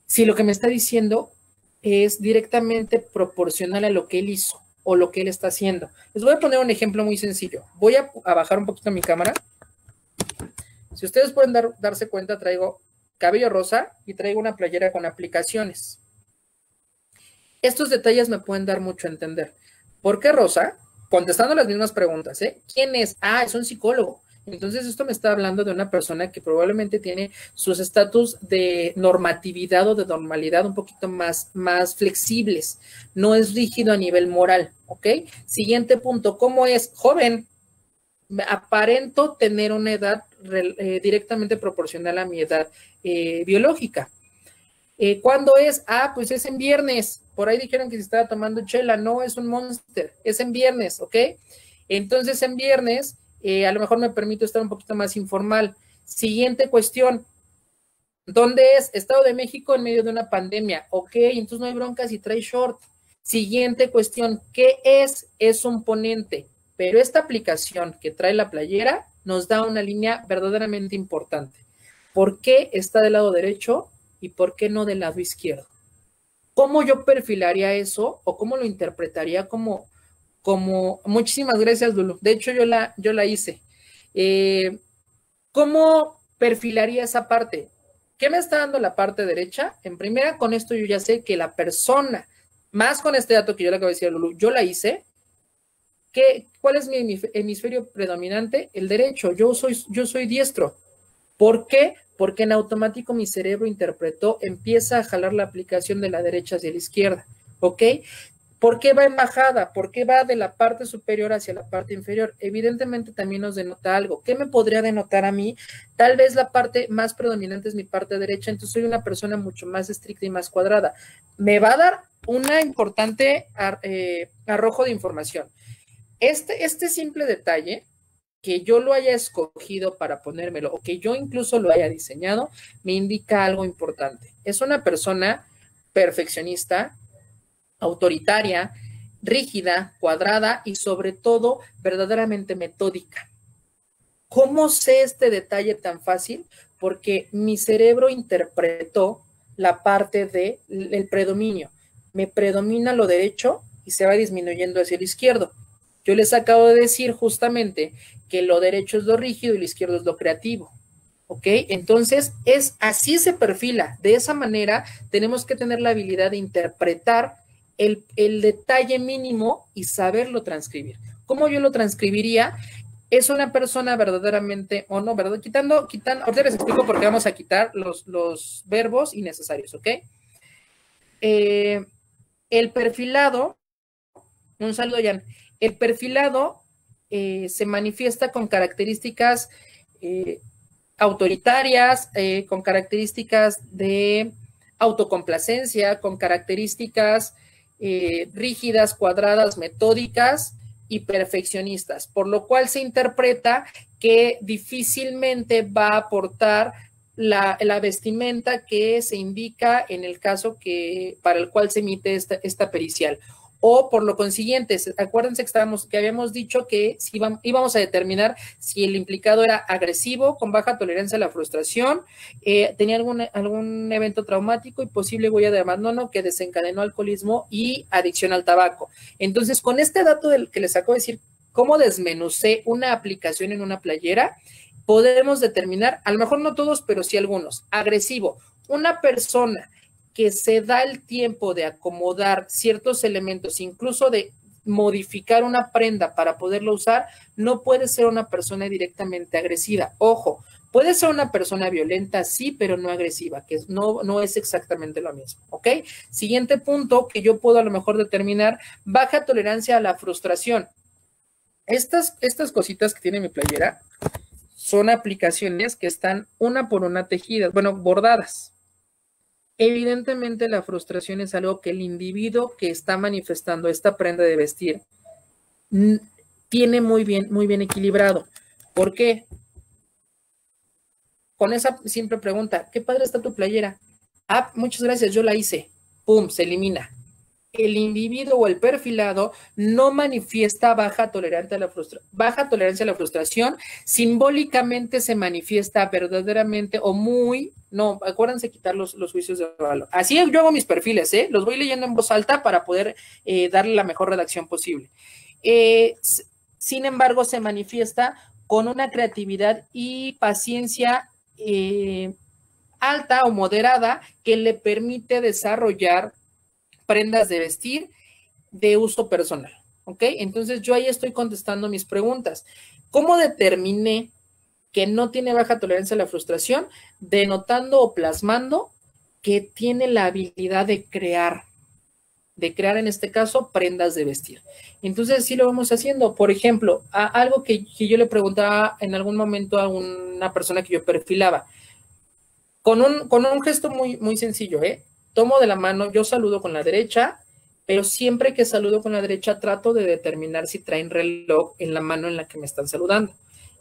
si lo que me está diciendo es directamente proporcional a lo que él hizo o lo que él está haciendo? Les voy a poner un ejemplo muy sencillo. Voy a bajar un poquito mi cámara. Si ustedes pueden darse cuenta, traigo cabello rosa y traigo una playera con aplicaciones. Estos detalles me pueden dar mucho a entender. ¿Por qué rosa? Contestando las mismas preguntas, ¿eh? ¿Quién es? Ah, es un psicólogo. Entonces esto me está hablando de una persona que probablemente tiene sus estatus de normatividad o de normalidad un poquito más flexibles. No es rígido a nivel moral, ¿ok? Siguiente punto, ¿cómo es? Joven. Aparento tener una edad directamente proporcional a mi edad biológica. ¿Cuándo es? Ah, pues es en viernes. Por ahí dijeron que se estaba tomando chela. No, es un Monster. Es en viernes, ¿ok? Entonces en viernes a lo mejor me permito estar un poquito más informal. Siguiente cuestión. ¿Dónde es? Estado de México en medio de una pandemia. Ok, entonces no hay broncas y trae short. Siguiente cuestión. ¿Qué es? Es un ponente. Pero esta aplicación que trae la playera nos da una línea verdaderamente importante. por qué está del lado derecho y por qué no del lado izquierdo. ¿Cómo yo perfilaría eso o cómo lo interpretaría como muchísimas gracias, Lulu. De hecho, yo la hice. ¿Cómo perfilaría esa parte? ¿Qué me está dando la parte derecha? En primera, con esto yo ya sé que la persona, más con este dato que yo le acabo de decir a Lulu, yo la hice. ¿Cuál es mi hemisferio predominante? El derecho. Yo soy diestro. ¿Por qué? Porque en automático mi cerebro interpretó, empieza a jalar la aplicación de la derecha hacia la izquierda. ¿Ok? ¿Por qué va en bajada? ¿Por qué va de la parte superior hacia la parte inferior? Evidentemente también nos denota algo. ¿Qué me podría denotar a mí? Tal vez la parte más predominante es mi parte derecha, entonces soy una persona mucho más estricta y más cuadrada. Me va a dar una importante arrojo de información. Este simple detalle, que yo lo haya escogido para ponérmelo o que yo incluso lo haya diseñado, me indica algo importante. Es una persona perfeccionista, autoritaria, rígida, cuadrada y sobre todo verdaderamente metódica. ¿Cómo sé este detalle tan fácil? Porque mi cerebro interpretó la parte del predominio. Me predomina lo derecho y se va disminuyendo hacia el izquierdo. Yo les acabo de decir justamente que lo derecho es lo rígido y lo izquierdo es lo creativo. ¿Ok? Entonces, así se perfila. De esa manera, tenemos que tener la habilidad de interpretar el detalle mínimo y saberlo transcribir. ¿Cómo yo lo transcribiría? Es una persona verdaderamente, o no, ¿verdad? Quitando, ahorita les explico por qué vamos a quitar los verbos innecesarios, ¿ok? El perfilado, un saludo, Jan. El perfilado se manifiesta con características autoritarias, con características de autocomplacencia, con características rígidas, cuadradas, metódicas y perfeccionistas, por lo cual se interpreta que difícilmente va a aportar la vestimenta que se indica en el caso para el cual se emite esta pericial. O por lo consiguiente, acuérdense que habíamos dicho que si íbamos a determinar si el implicado era agresivo, con baja tolerancia a la frustración, tenía algún evento traumático y posible huella de abandono que desencadenó alcoholismo y adicción al tabaco. Entonces, con este dato del que les acabo de decir, cómo desmenucé una aplicación en una playera, podemos determinar, a lo mejor no todos, pero sí algunos. Agresivo, una persona que se da el tiempo de acomodar ciertos elementos, incluso de modificar una prenda para poderlo usar, no puede ser una persona directamente agresiva. Ojo, puede ser una persona violenta, sí, pero no agresiva, que no es exactamente lo mismo, ¿ok? Siguiente punto que yo puedo a lo mejor determinar, baja tolerancia a la frustración. Estas cositas que tiene mi playera son aplicaciones que están una por una tejidas, bueno, bordadas. Evidentemente la frustración es algo que el individuo que está manifestando esta prenda de vestir tiene muy bien equilibrado. ¿Por qué? Con esa simple pregunta, ¿qué padre está tu playera? Ah, muchas gracias, yo la hice. Pum, se elimina. El individuo o el perfilado no manifiesta baja tolerancia a la frustración, simbólicamente se manifiesta verdaderamente o muy, no, acuérdense quitar los juicios de valor. Así yo hago mis perfiles, los voy leyendo en voz alta para poder darle la mejor redacción posible. Sin embargo, se manifiesta con una creatividad y paciencia alta o moderada que le permite desarrollar prendas de vestir de uso personal, ¿ok? Entonces yo ahí estoy contestando mis preguntas. ¿Cómo determiné que no tiene baja tolerancia a la frustración? Denotando o plasmando que tiene la habilidad de crear en este caso prendas de vestir. Entonces sí lo vamos haciendo. Por ejemplo, algo que yo le preguntaba en algún momento a una persona que yo perfilaba, con un gesto muy sencillo, tomo de la mano, yo saludo con la derecha, pero siempre que saludo con la derecha trato de determinar si traen reloj en la mano en la que me están saludando.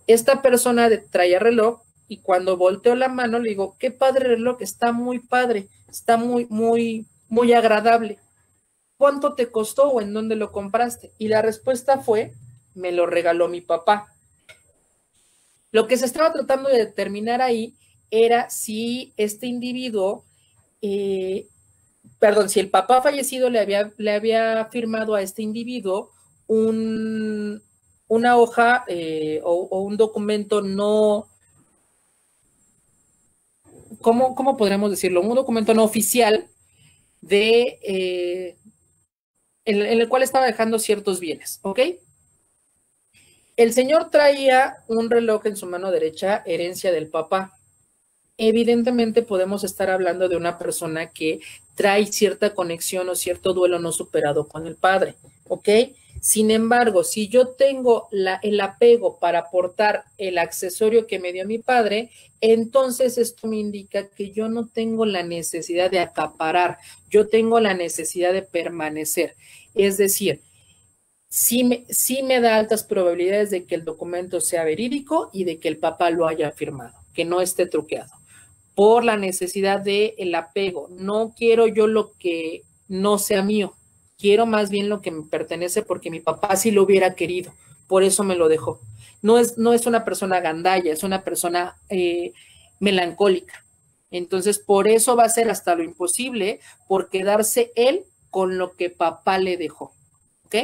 Esta persona traía reloj y cuando volteo la mano le digo, qué padre reloj, está muy padre, está muy agradable. ¿Cuánto te costó o en dónde lo compraste? Y la respuesta fue, me lo regaló mi papá. Lo que se estaba tratando de determinar ahí era si este individuo, si el papá fallecido le había firmado a este individuo una hoja o un documento no, ¿cómo podríamos decirlo? Un documento no oficial en el cual estaba dejando ciertos bienes, ¿ok? El señor traía un reloj en su mano derecha, herencia del papá. Evidentemente podemos estar hablando de una persona que trae cierta conexión o cierto duelo no superado con el padre, ¿ok? Sin embargo, si yo tengo el apego para aportar el accesorio que me dio mi padre, entonces esto me indica que yo no tengo la necesidad de acaparar, yo tengo la necesidad de permanecer. Es decir, sí me da altas probabilidades de que el documento sea verídico y de que el papá lo haya firmado, que no esté truqueado, por la necesidad del apego. No quiero yo lo que no sea mío, quiero más bien lo que me pertenece porque mi papá sí lo hubiera querido, por eso me lo dejó. No es una persona gandalla, es una persona melancólica. Entonces, por eso va a ser hasta lo imposible por quedarse él con lo que papá le dejó, ¿ok?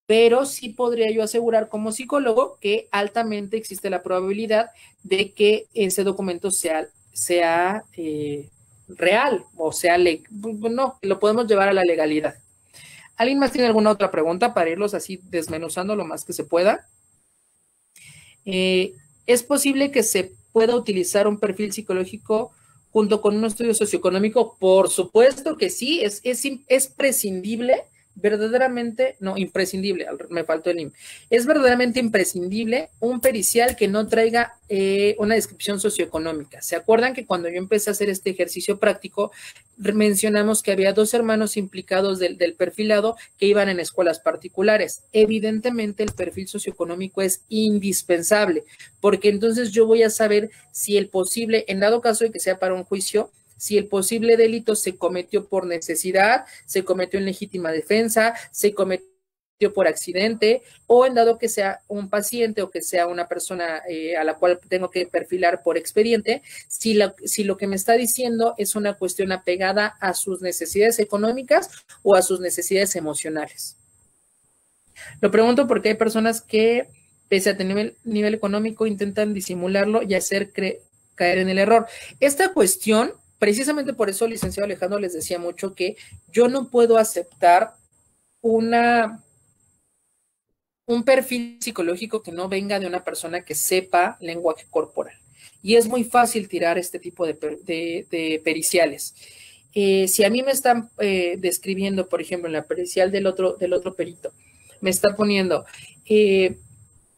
Pero sí podría yo asegurar como psicólogo que altamente existe la probabilidad de que ese documento sea real o sea, no, lo podemos llevar a la legalidad. ¿Alguien más tiene alguna otra pregunta para irlos así desmenuzando lo más que se pueda? ¿Es posible que se pueda utilizar un perfil psicológico junto con un estudio socioeconómico? Por supuesto que sí, es prescindible, verdaderamente, no, imprescindible, me faltó el IM. Es verdaderamente imprescindible un pericial que no traiga una descripción socioeconómica. ¿Se acuerdan que cuando yo empecé a hacer este ejercicio práctico, mencionamos que había 2 hermanos implicados del perfilado que iban en escuelas particulares? Evidentemente el perfil socioeconómico es indispensable, porque entonces yo voy a saber si el posible, en dado caso de que sea para un juicio, si el posible delito se cometió por necesidad, se cometió en legítima defensa, se cometió por accidente, o en dado que sea un paciente o que sea una persona a la cual tengo que perfilar por expediente, si lo que me está diciendo es una cuestión apegada a sus necesidades económicas o a sus necesidades emocionales. Lo pregunto porque hay personas que, pese a tener nivel económico, intentan disimularlo y hacer caer en el error. Esta cuestión, precisamente por eso, licenciado Alejandro, les decía mucho que yo no puedo aceptar un perfil psicológico que no venga de una persona que sepa lenguaje corporal. Y es muy fácil tirar este tipo de periciales. Si a mí me están describiendo, por ejemplo, en la pericial del otro perito, me está poniendo,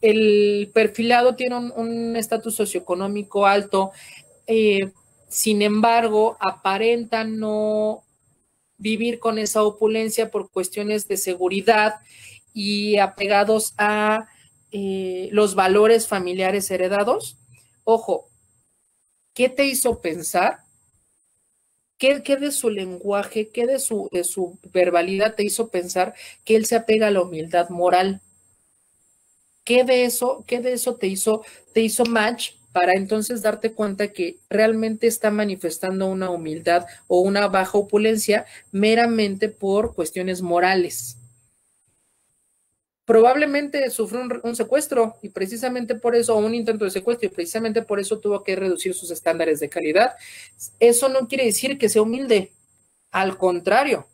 el perfilado tiene un estatus socioeconómico alto, sin embargo, aparenta no vivir con esa opulencia por cuestiones de seguridad y apegados a los valores familiares heredados. Ojo, ¿qué te hizo pensar? ¿Qué de su lenguaje, qué de su verbalidad te hizo pensar que él se apega a la humildad moral? ¿Qué de eso te hizo match para entonces darte cuenta que realmente está manifestando una humildad o una baja opulencia meramente por cuestiones morales? Probablemente sufrió un secuestro y precisamente por eso, o un intento de secuestro, y precisamente por eso tuvo que reducir sus estándares de calidad. Eso no quiere decir que sea humilde, al contrario.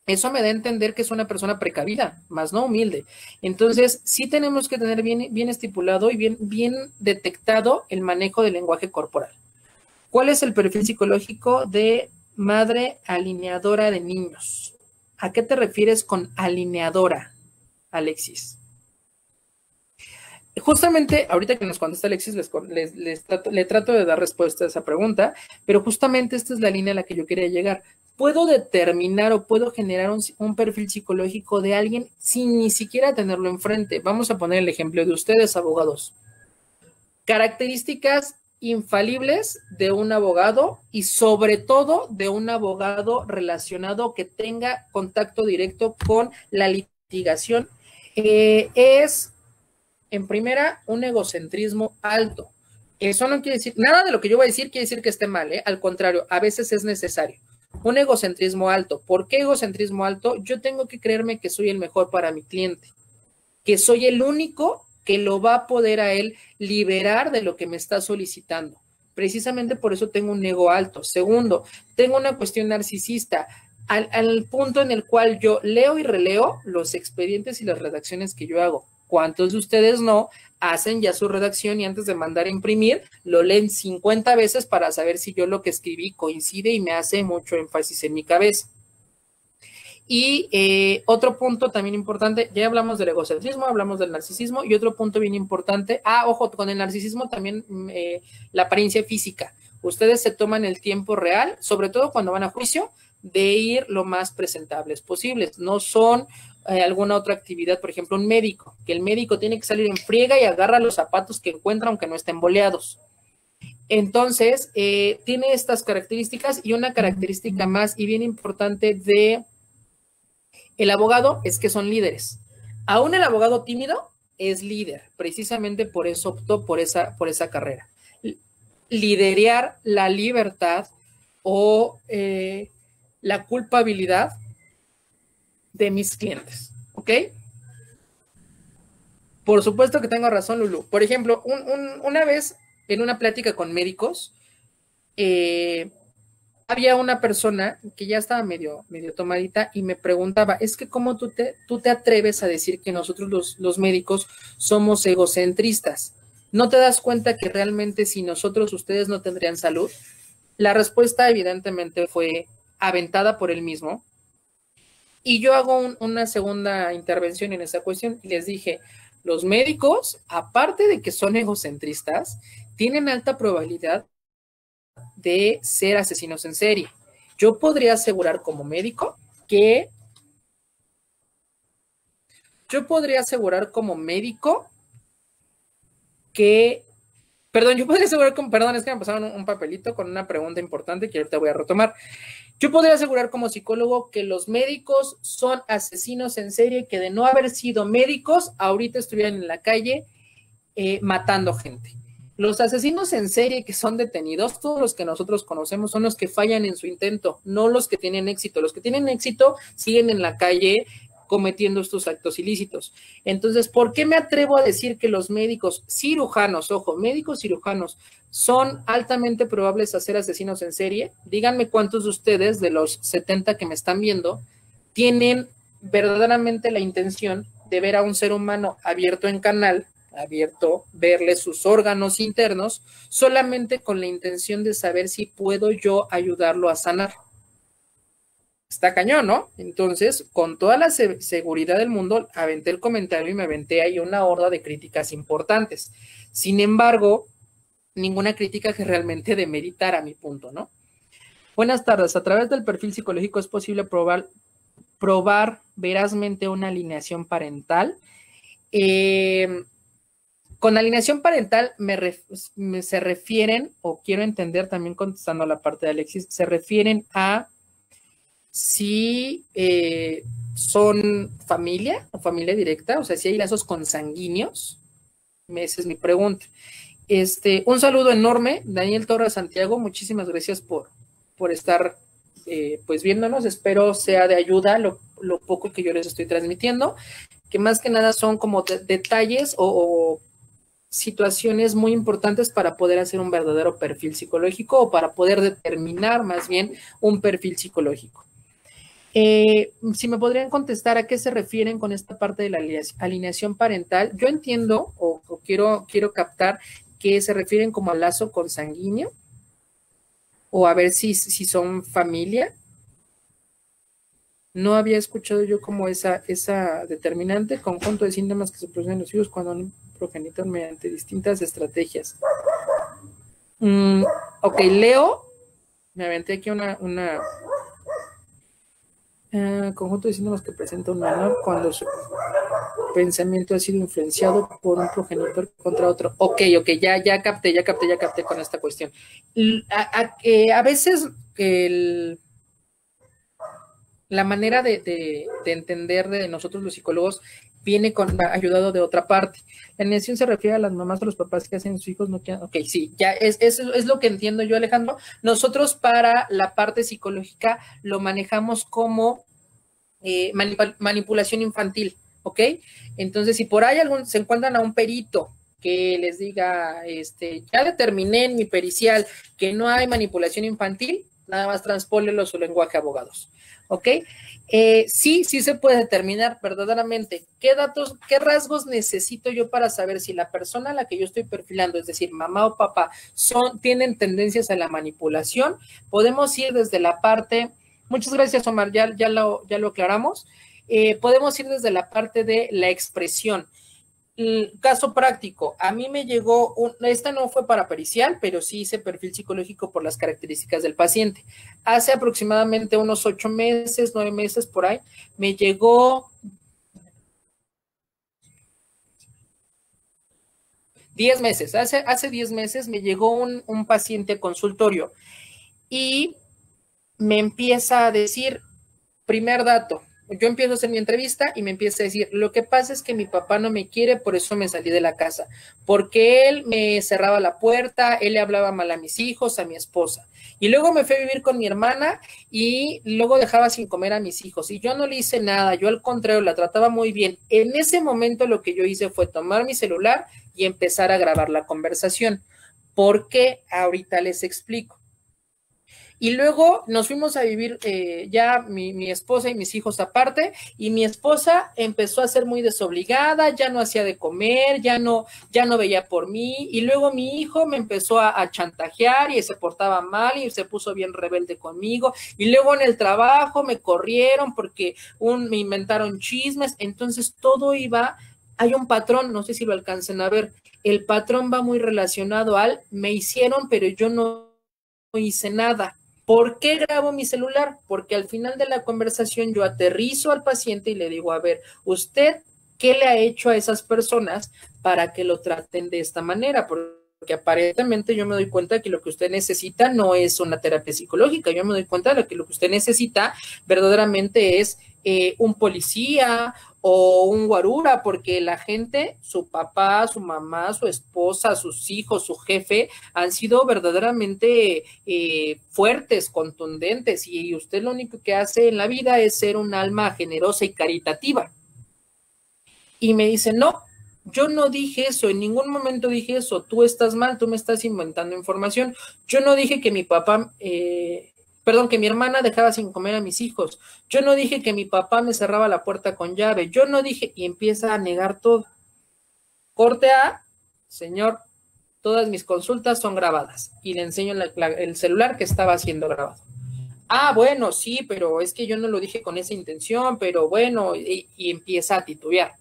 Eso me da a entender que es una persona precavida, más no humilde. Entonces, sí tenemos que tener bien estipulado y bien detectado el manejo del lenguaje corporal. ¿Cuál es el perfil psicológico de madre alineadora de niños? ¿A qué te refieres con alineadora, Alexis? Justamente, ahorita que nos contesta Alexis, le trato de dar respuesta a esa pregunta, pero justamente esta es la línea a la que yo quería llegar. Puedo determinar o puedo generar un perfil psicológico de alguien sin ni siquiera tenerlo enfrente. Vamos a poner el ejemplo de ustedes, abogados. Características infalibles de un abogado y sobre todo de un abogado relacionado que tenga contacto directo con la litigación. Es, en primera, un egocentrismo alto. Eso no quiere decir, nada de lo que yo voy a decir quiere decir que esté mal, ¿eh? Al contrario, a veces es necesario. Un egocentrismo alto. ¿Por qué egocentrismo alto? Yo tengo que creerme que soy el mejor para mi cliente, que soy el único que lo va a poder a él liberar de lo que me está solicitando. Precisamente por eso tengo un ego alto. Segundo, tengo una cuestión narcisista, al punto en el cual yo leo y releo los expedientes y las redacciones que yo hago. ¿Cuántos de ustedes no hacen ya su redacción y antes de mandar a imprimir lo leen 50 veces para saber si yo lo que escribí coincide y me hace mucho énfasis en mi cabeza? Y otro punto también importante, ya hablamos del egocentrismo, hablamos del narcisismo, y otro punto bien importante, ojo, con el narcisismo también la apariencia física. Ustedes se toman el tiempo real, sobre todo cuando van a juicio, de ir lo más presentables posibles. No son alguna otra actividad, por ejemplo, un médico, que el médico tiene que salir en friega y agarra los zapatos que encuentra aunque no estén boleados. Entonces, tiene estas características y una característica más y bien importante de el abogado es que son líderes. Aún el abogado tímido es líder, precisamente por eso optó por esa carrera. Liderear la libertad o la culpabilidad de mis clientes, ¿ok? Por supuesto que tengo razón, Lulu. Por ejemplo, una vez en una plática con médicos, había una persona que ya estaba medio tomadita y me preguntaba, es que ¿cómo tú te atreves a decir que nosotros los médicos somos egocentristas? ¿No te das cuenta que realmente si nosotros, ustedes no tendrían salud? La respuesta evidentemente fue aventada por él mismo. Y yo hago una segunda intervención en esa cuestión y les dije, los médicos, aparte de que son egocentristas, tienen alta probabilidad de ser asesinos en serie. Yo podría asegurar como médico que perdón, es que me pasaron un papelito con una pregunta importante que ahorita voy a retomar. Yo podría asegurar como psicólogo que los médicos son asesinos en serie que de no haber sido médicos, ahorita estuvieran en la calle matando gente. Los asesinos en serie que son detenidos, todos los que nosotros conocemos, son los que fallan en su intento, no los que tienen éxito. Los que tienen éxito siguen en la calle cometiendo estos actos ilícitos. Entonces, ¿por qué me atrevo a decir que los médicos cirujanos, ojo, médicos cirujanos, son altamente probables a ser asesinos en serie? Díganme cuántos de ustedes, de los 70 que me están viendo, tienen verdaderamente la intención de ver a un ser humano abierto en canal, verle sus órganos internos, solamente con la intención de saber si puedo yo ayudarlo a sanar. Está cañón, ¿no? Entonces, con toda la seguridad del mundo, aventé el comentario y me aventé ahí una horda de críticas importantes. Sin embargo, ninguna crítica que realmente demeritara mi punto, ¿no? Buenas tardes. A través del perfil psicológico es posible probar verazmente una alineación parental. Con alineación parental se refieren, o quiero entender también contestando a la parte de Alexis, se refieren a si son familia o familia directa, o sea, si hay lazos consanguíneos. Esa es mi pregunta. Un saludo enorme, Daniel Torres Santiago, muchísimas gracias por estar pues viéndonos. Espero sea de ayuda lo poco que yo les estoy transmitiendo, que más que nada son como detalles o situaciones muy importantes para poder hacer un verdadero perfil psicológico o para poder determinar más bien un perfil psicológico. Si me podrían contestar a qué se refieren con esta parte de la alineación parental. Yo entiendo o quiero captar que se refieren como al lazo consanguíneo o a ver si son familia. No había escuchado yo como esa determinante, conjunto de síntomas que se producen en los hijos cuando un progenitor mediante distintas estrategias. Ok, Leo, me aventé aquí una conjunto de síntomas que presenta un menor cuando su pensamiento ha sido influenciado por un progenitor contra otro. Ok, ya capté con esta cuestión. A veces la manera de entender de nosotros los psicólogos viene ayudado de otra parte. La alienación se refiere a las mamás o los papás que hacen sus hijos no quieran. Ok, sí, ya es lo que entiendo yo, Alejandro. Nosotros para la parte psicológica lo manejamos como manipulación infantil, ¿ok? Entonces, si por ahí se encuentran a un perito que les diga, ya determiné en mi pericial que no hay manipulación infantil, nada más transpólelo su lenguaje abogados, ¿ok? Sí se puede determinar verdaderamente qué datos, qué rasgos necesito yo para saber si la persona a la que yo estoy perfilando, es decir, mamá o papá, tienen tendencias a la manipulación. Podemos ir desde la parte, muchas gracias Omar, ya lo aclaramos, podemos ir desde la parte de la expresión. Caso práctico, a mí me llegó, esta no fue para pericial, pero sí hice perfil psicológico por las características del paciente. Hace aproximadamente unos 8 meses, 9 meses por ahí, me llegó 10 meses, hace 10 meses me llegó un paciente a consultorio y me empieza a decir, primer dato, yo empiezo a hacer mi entrevista y me empieza a decir, lo que pasa es que mi papá no me quiere, por eso me salí de la casa, porque él me cerraba la puerta, él le hablaba mal a mis hijos, a mi esposa, y luego me fui a vivir con mi hermana y luego dejaba sin comer a mis hijos, y yo no le hice nada, yo al contrario, la trataba muy bien. En ese momento lo que yo hice fue tomar mi celular y empezar a grabar la conversación. ¿Por qué? Ahorita les explico. Y luego nos fuimos a vivir ya mi esposa y mis hijos aparte, y mi esposa empezó a ser muy desobligada, ya no hacía de comer, ya no veía por mí, y luego mi hijo me empezó a chantajear y se portaba mal y se puso bien rebelde conmigo, y luego en el trabajo me corrieron porque me inventaron chismes. Entonces todo hay un patrón, no sé si lo alcancen a ver, el patrón va muy relacionado al me hicieron, pero yo no hice nada. ¿Por qué grabo mi celular? Porque al final de la conversación yo aterrizo al paciente y le digo, a ver, ¿usted qué le ha hecho a esas personas para que lo traten de esta manera? Porque aparentemente yo me doy cuenta que lo que usted necesita no es una terapia psicológica, yo me doy cuenta de que lo que usted necesita verdaderamente es un policía o un guarura, porque la gente, su papá, su mamá, su esposa, sus hijos, su jefe, han sido verdaderamente fuertes, contundentes, y usted lo único que hace en la vida es ser un alma generosa y caritativa. Y me dice, no, yo no dije eso, en ningún momento dije eso, tú estás mal, tú me estás inventando información. Yo no dije que mi papá, que mi hermana dejaba sin comer a mis hijos. Yo no dije que mi papá me cerraba la puerta con llave. Yo no dije, y empieza a negar todo. Corte A, señor, todas mis consultas son grabadas. Y le enseño el celular que estaba siendo grabado. Ah, bueno, sí, pero es que yo no lo dije con esa intención, pero bueno, y empieza a titubear.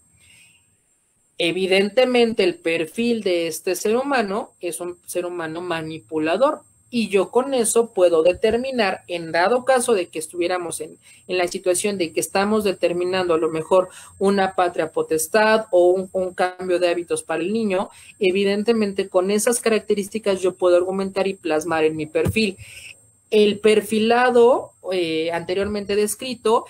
Evidentemente el perfil de este ser humano es un ser humano manipulador, y yo con eso puedo determinar, en dado caso de que estuviéramos en la situación de que estamos determinando a lo mejor una patria potestad o un cambio de hábitos para el niño, evidentemente con esas características yo puedo argumentar y plasmar en mi perfil. El perfilado anteriormente descrito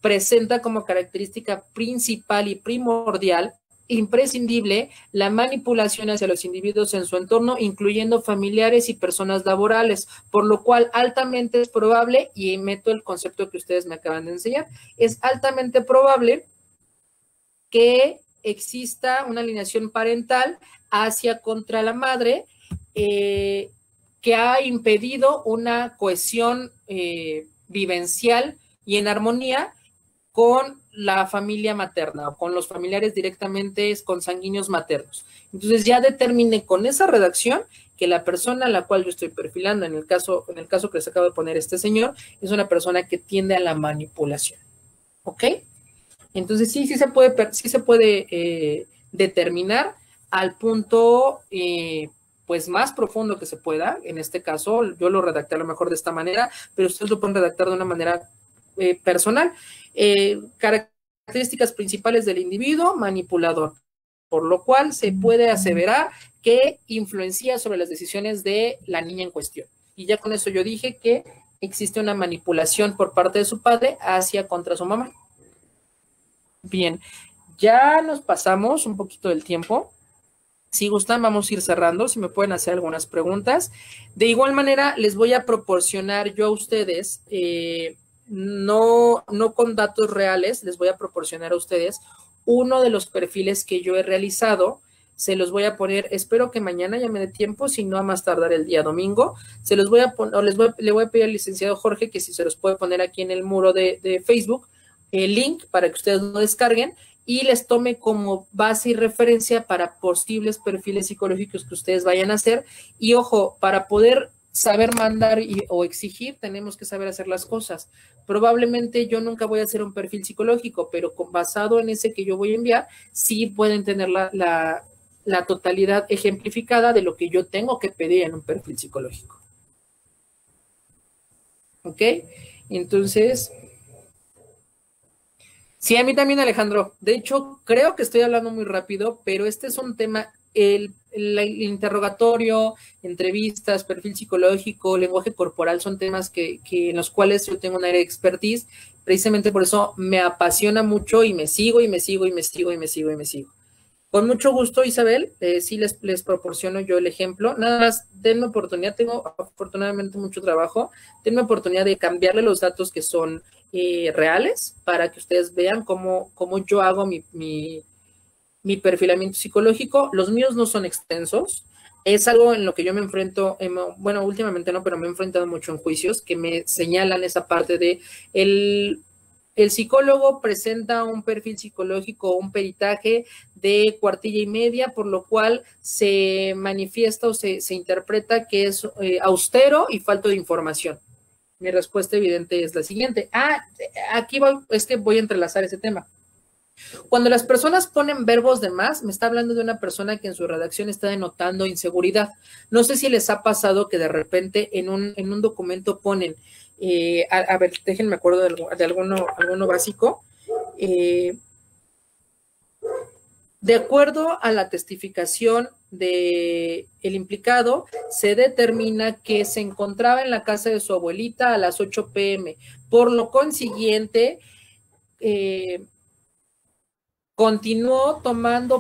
presenta como característica principal y primordial, imprescindible, la manipulación hacia los individuos en su entorno, incluyendo familiares y personas laborales, por lo cual altamente es probable, y meto el concepto que ustedes me acaban de enseñar, es altamente probable que exista una alineación parental hacia contra la madre, que ha impedido una cohesión vivencial y en armonía con la familia materna o con los familiares directamente consanguíneos maternos. Entonces ya determiné con esa redacción que la persona a la cual yo estoy perfilando, en el caso que les acabo de poner este señor, es una persona que tiende a la manipulación. ¿Ok? Entonces sí se puede determinar al punto pues más profundo que se pueda. En este caso yo lo redacté a lo mejor de esta manera, pero ustedes lo pueden redactar de una manera personal. Características principales del individuo: manipulador, por lo cual se puede aseverar que influencia sobre las decisiones de la niña en cuestión. Y ya con eso yo dije que existe una manipulación por parte de su padre hacia contra su mamá. Bien, Ya nos pasamos un poquito del tiempo. Si gustan, vamos a ir cerrando, si me pueden hacer algunas preguntas. De igual manera, les voy a proporcionar yo a ustedes, no con datos reales, les voy a proporcionar a ustedes uno de los perfiles que yo he realizado. Se los voy a poner, espero que mañana ya me dé tiempo, si no a más tardar el día domingo. Se los voy a poner, o le voy a pedir al licenciado Jorge que si se los puede poner aquí en el muro de Facebook, el link para que ustedes lo descarguen y les tome como base y referencia para posibles perfiles psicológicos que ustedes vayan a hacer. Y ojo, para poder saber mandar o exigir, tenemos que saber hacer las cosas. Probablemente yo nunca voy a hacer un perfil psicológico, pero basado en ese que yo voy a enviar, sí pueden tener la totalidad ejemplificada de lo que yo tengo que pedir en un perfil psicológico. ¿Ok? Entonces, sí, a mí también, Alejandro. De hecho, creo que estoy hablando muy rápido, pero este es un tema, el interrogatorio, entrevistas, perfil psicológico, lenguaje corporal, son temas que en los cuales yo tengo una área de expertise. Precisamente por eso me apasiona mucho y me sigo y me sigo y me sigo y me sigo y me sigo. Con mucho gusto, Isabel, sí les proporciono yo el ejemplo. Nada más, denme oportunidad, tengo afortunadamente mucho trabajo, denme oportunidad de cambiarle los datos que son reales para que ustedes vean cómo yo hago mi perfilamiento psicológico. Los míos no son extensos, es algo en lo que yo me enfrento, bueno, últimamente no, pero me he enfrentado mucho en juicios que me señalan esa parte de el psicólogo presenta un perfil psicológico, un peritaje de cuartilla y media, por lo cual se manifiesta o se interpreta que es austero y falto de información. Mi respuesta evidente es la siguiente. Aquí es que voy a entrelazar ese tema. Cuando las personas ponen verbos de más, me está hablando de una persona que en su redacción está denotando inseguridad. No sé si les ha pasado que de repente en un documento ponen, a ver, déjenme acuerdo de alguno básico. De acuerdo a la testificación del implicado, se determina que se encontraba en la casa de su abuelita a las 8 p.m. Por lo consiguiente, continuó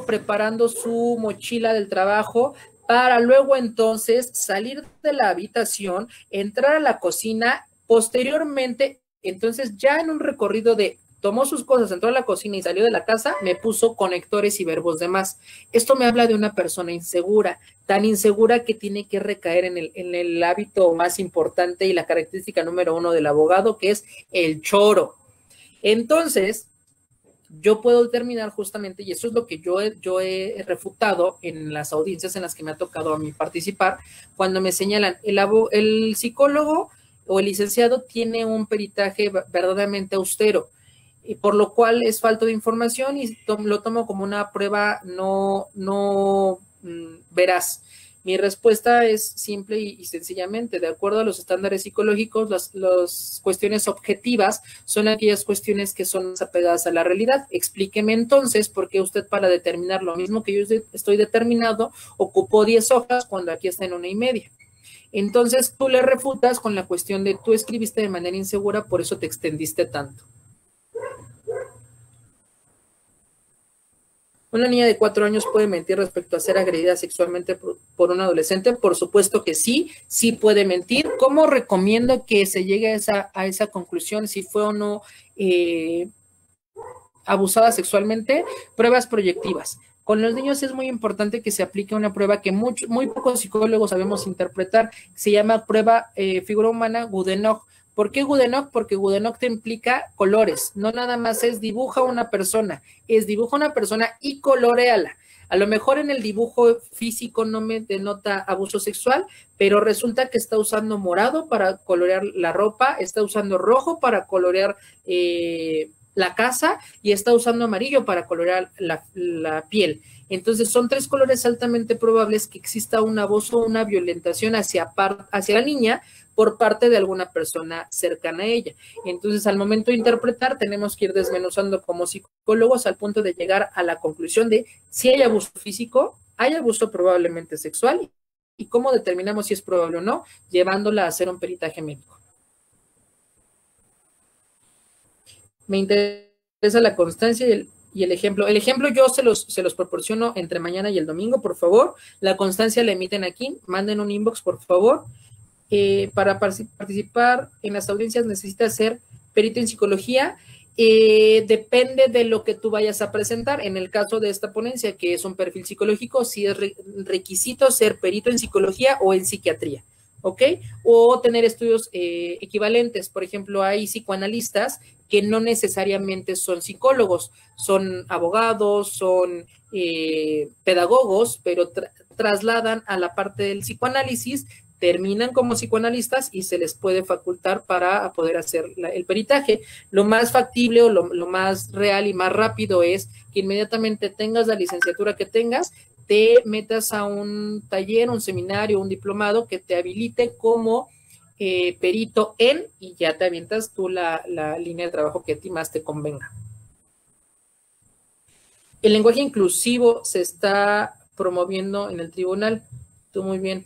preparando su mochila del trabajo para luego entonces salir de la habitación, entrar a la cocina, posteriormente, entonces ya en un recorrido tomó sus cosas, entró a la cocina y salió de la casa, me puso conectores y verbos de más. Esto me habla de una persona insegura, tan insegura que tiene que recaer en el hábito más importante y la característica número 1 del abogado, que es el choro. Entonces, yo puedo determinar justamente, y eso es lo que yo he refutado en las audiencias en las que me ha tocado a mí participar, cuando me señalan, el psicólogo o el licenciado tiene un peritaje verdaderamente austero, y por lo cual es falta de información y lo tomo como una prueba no veraz. Mi respuesta es simple y sencillamente, de acuerdo a los estándares psicológicos, las cuestiones objetivas son aquellas cuestiones que son apegadas a la realidad. Explíqueme entonces por qué usted, para determinar lo mismo que yo estoy determinado, ocupó 10 hojas cuando aquí está en 1.5. Entonces tú le refutas con la cuestión de tú escribiste de manera insegura, por eso te extendiste tanto. ¿Una niña de 4 años puede mentir respecto a ser agredida sexualmente por un adolescente? Por supuesto que sí, sí puede mentir. ¿Cómo recomiendo que se llegue a esa conclusión, si fue o no abusada sexualmente? Pruebas proyectivas. Con los niños es muy importante que se aplique una prueba que muy pocos psicólogos sabemos interpretar. Se llama prueba figura humana Goodenough. ¿Por qué Goodenough? Porque Goodenough te implica colores, no nada más es dibuja una persona, es dibuja una persona y coloréala. A lo mejor en el dibujo físico no me denota abuso sexual, pero resulta que está usando morado para colorear la ropa, está usando rojo para colorear la casa y está usando amarillo para colorear la piel. Entonces son 3 colores altamente probables que exista un abuso o una violentación hacia la niña por parte de alguna persona cercana a ella. Entonces, al momento de interpretar, tenemos que ir desmenuzando como psicólogos al punto de llegar a la conclusión de si hay abuso físico, hay abuso probablemente sexual, y cómo determinamos si es probable o no, llevándola a hacer un peritaje médico. Me interesa la constancia y y el ejemplo yo se los proporciono entre mañana y el domingo, por favor. La constancia la emiten aquí, manden un inbox, por favor. Para participar en las audiencias necesitas ser perito en psicología. Depende de lo que tú vayas a presentar. En el caso de esta ponencia, que es un perfil psicológico, sí es requisito ser perito en psicología o en psiquiatría, ¿ok? O tener estudios equivalentes. Por ejemplo, hay psicoanalistas que no necesariamente son psicólogos, son abogados, son pedagogos, pero trasladan a la parte del psicoanálisis, terminan como psicoanalistas y se les puede facultar para poder hacer el peritaje. Lo más factible o lo más real y más rápido es que inmediatamente tengas la licenciatura que tengas, te metas a un taller, un seminario, un diplomado que te habilite como perito en, y ya te avientas tú la línea de trabajo que a ti más te convenga. El lenguaje inclusivo se está promoviendo en el tribunal. Tú muy bien.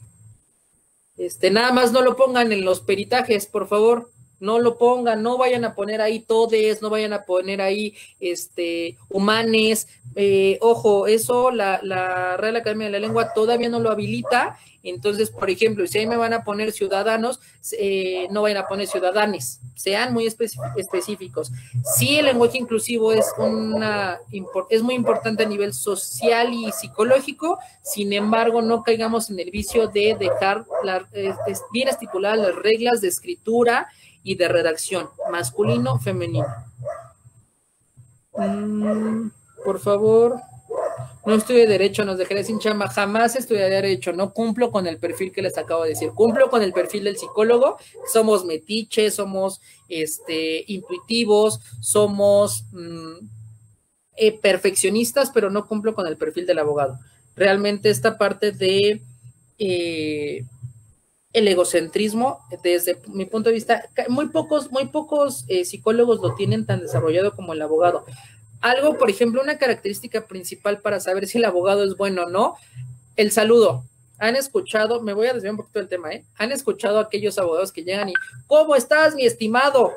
Nada más no lo pongan en los peritajes, por favor. No lo pongan, no vayan a poner ahí todes, no vayan a poner ahí humanes. Ojo, eso la Real Academia de la Lengua todavía no lo habilita. Entonces, por ejemplo, si ahí me van a poner ciudadanos, no vayan a poner ciudadanes, sean muy específicos. Sí, el lenguaje inclusivo es muy importante a nivel social y psicológico, sin embargo, no caigamos en el vicio de dejar bien estipuladas las reglas de escritura y de redacción, masculino, femenino. Por favor, no estudié Derecho, nos dejaré sin chamba, jamás estudiaré Derecho, no cumplo con el perfil que les acabo de decir, cumplo con el perfil del psicólogo, somos metiches, somos intuitivos, somos perfeccionistas, pero no cumplo con el perfil del abogado. Realmente esta parte de el egocentrismo, desde mi punto de vista, muy pocos psicólogos lo tienen tan desarrollado como el abogado. Algo, por ejemplo, una característica principal para saber si el abogado es bueno o no, el saludo. Han escuchado, me voy a desviar un poquito del tema, han escuchado a aquellos abogados que llegan y, ¿cómo estás, mi estimado?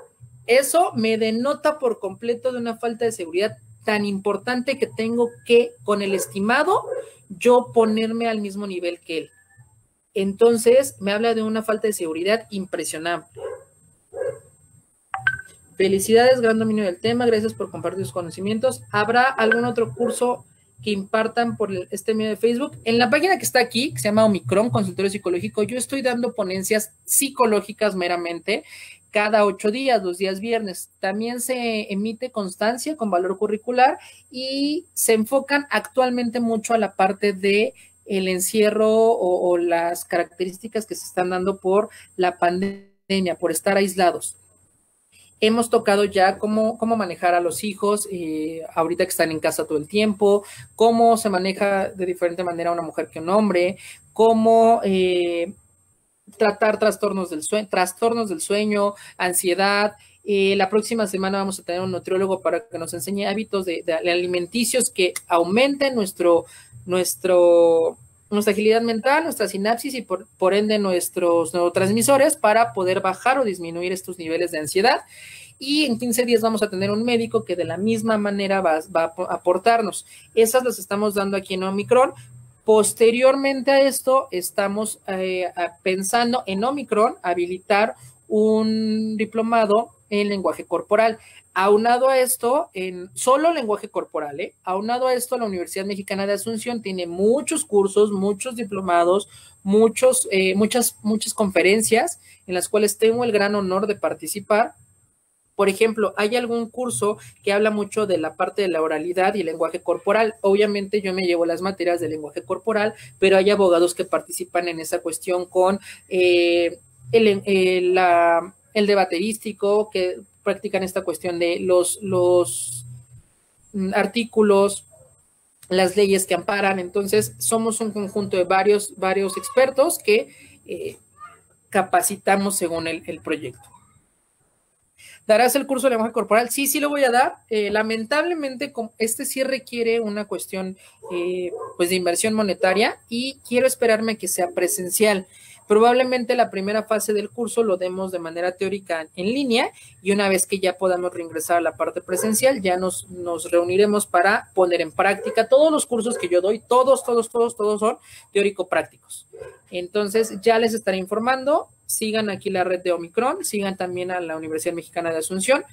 Eso me denota por completo de una falta de seguridad tan importante que tengo que, con el estimado, yo ponerme al mismo nivel que él. Entonces, me habla de una falta de seguridad impresionante. Felicidades, gran dominio del tema, gracias por compartir sus conocimientos. ¿Habrá algún otro curso que impartan por este medio de Facebook? En la página que está aquí, que se llama Omicron, Consultorio Psicológico, yo estoy dando ponencias psicológicas meramente cada 8 días, los días viernes. También se emite constancia con valor curricular y se enfocan actualmente mucho a la parte de el encierro o las características que se están dando por la pandemia, por estar aislados. Hemos tocado ya cómo manejar a los hijos, ahorita que están en casa todo el tiempo, cómo se maneja de diferente manera una mujer que un hombre, cómo tratar trastornos del sueño, ansiedad. La próxima semana vamos a tener un nutriólogo para que nos enseñe hábitos de alimenticios que aumenten nuestra agilidad mental, nuestra sinapsis y por ende nuestros neurotransmisores para poder bajar o disminuir estos niveles de ansiedad. Y en 15 días vamos a tener un médico que de la misma manera va a aportarnos. Esas las estamos dando aquí en Omicron. Posteriormente a esto, estamos pensando en Omicron habilitar un diplomado en lenguaje corporal. Aunado a esto, en solo lenguaje corporal, aunado a esto, la Universidad Mexicana de Asunción tiene muchos cursos, muchos diplomados, muchas conferencias en las cuales tengo el gran honor de participar. Por ejemplo, hay algún curso que habla mucho de la parte de la oralidad y lenguaje corporal. Obviamente yo me llevo las materias de lenguaje corporal, pero hay abogados que participan en esa cuestión con el debaterístico, que practican esta cuestión de los artículos, las leyes que amparan. Entonces, somos un conjunto de varios expertos que capacitamos según el proyecto. ¿Darás el curso de lenguaje corporal? Sí, sí lo voy a dar. Lamentablemente, este sí requiere una cuestión pues de inversión monetaria y quiero esperarme a que sea presencial. Probablemente la primera fase del curso lo demos de manera teórica en línea y una vez que ya podamos reingresar a la parte presencial, ya nos reuniremos para poner en práctica todos los cursos que yo doy, todos son teórico-prácticos. Entonces ya les estaré informando, sigan aquí la red de Omicron, sigan también a la Universidad Mexicana de Asunción,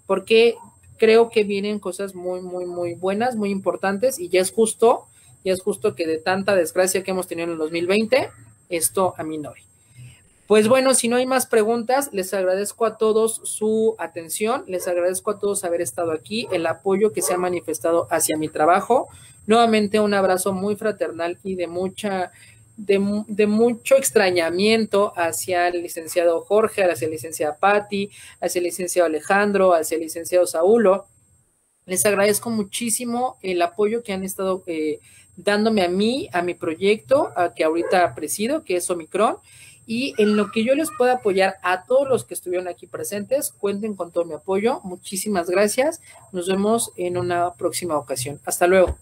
porque creo que vienen cosas muy buenas, muy importantes y ya es justo que de tanta desgracia que hemos tenido en el 2020, esto aminore. Pues bueno, si no hay más preguntas, les agradezco a todos su atención, les agradezco a todos haber estado aquí, el apoyo que se ha manifestado hacia mi trabajo. Nuevamente un abrazo muy fraternal y de mucho extrañamiento hacia el licenciado Jorge, hacia la licenciada Patti, hacia el licenciado Alejandro, hacia el licenciado Saúlo. Les agradezco muchísimo el apoyo que han estado dándome a mí, a mi proyecto, a que ahorita presido, que es Omicron, y en lo que yo les pueda apoyar a todos los que estuvieron aquí presentes, cuenten con todo mi apoyo. Muchísimas gracias. Nos vemos en una próxima ocasión. Hasta luego.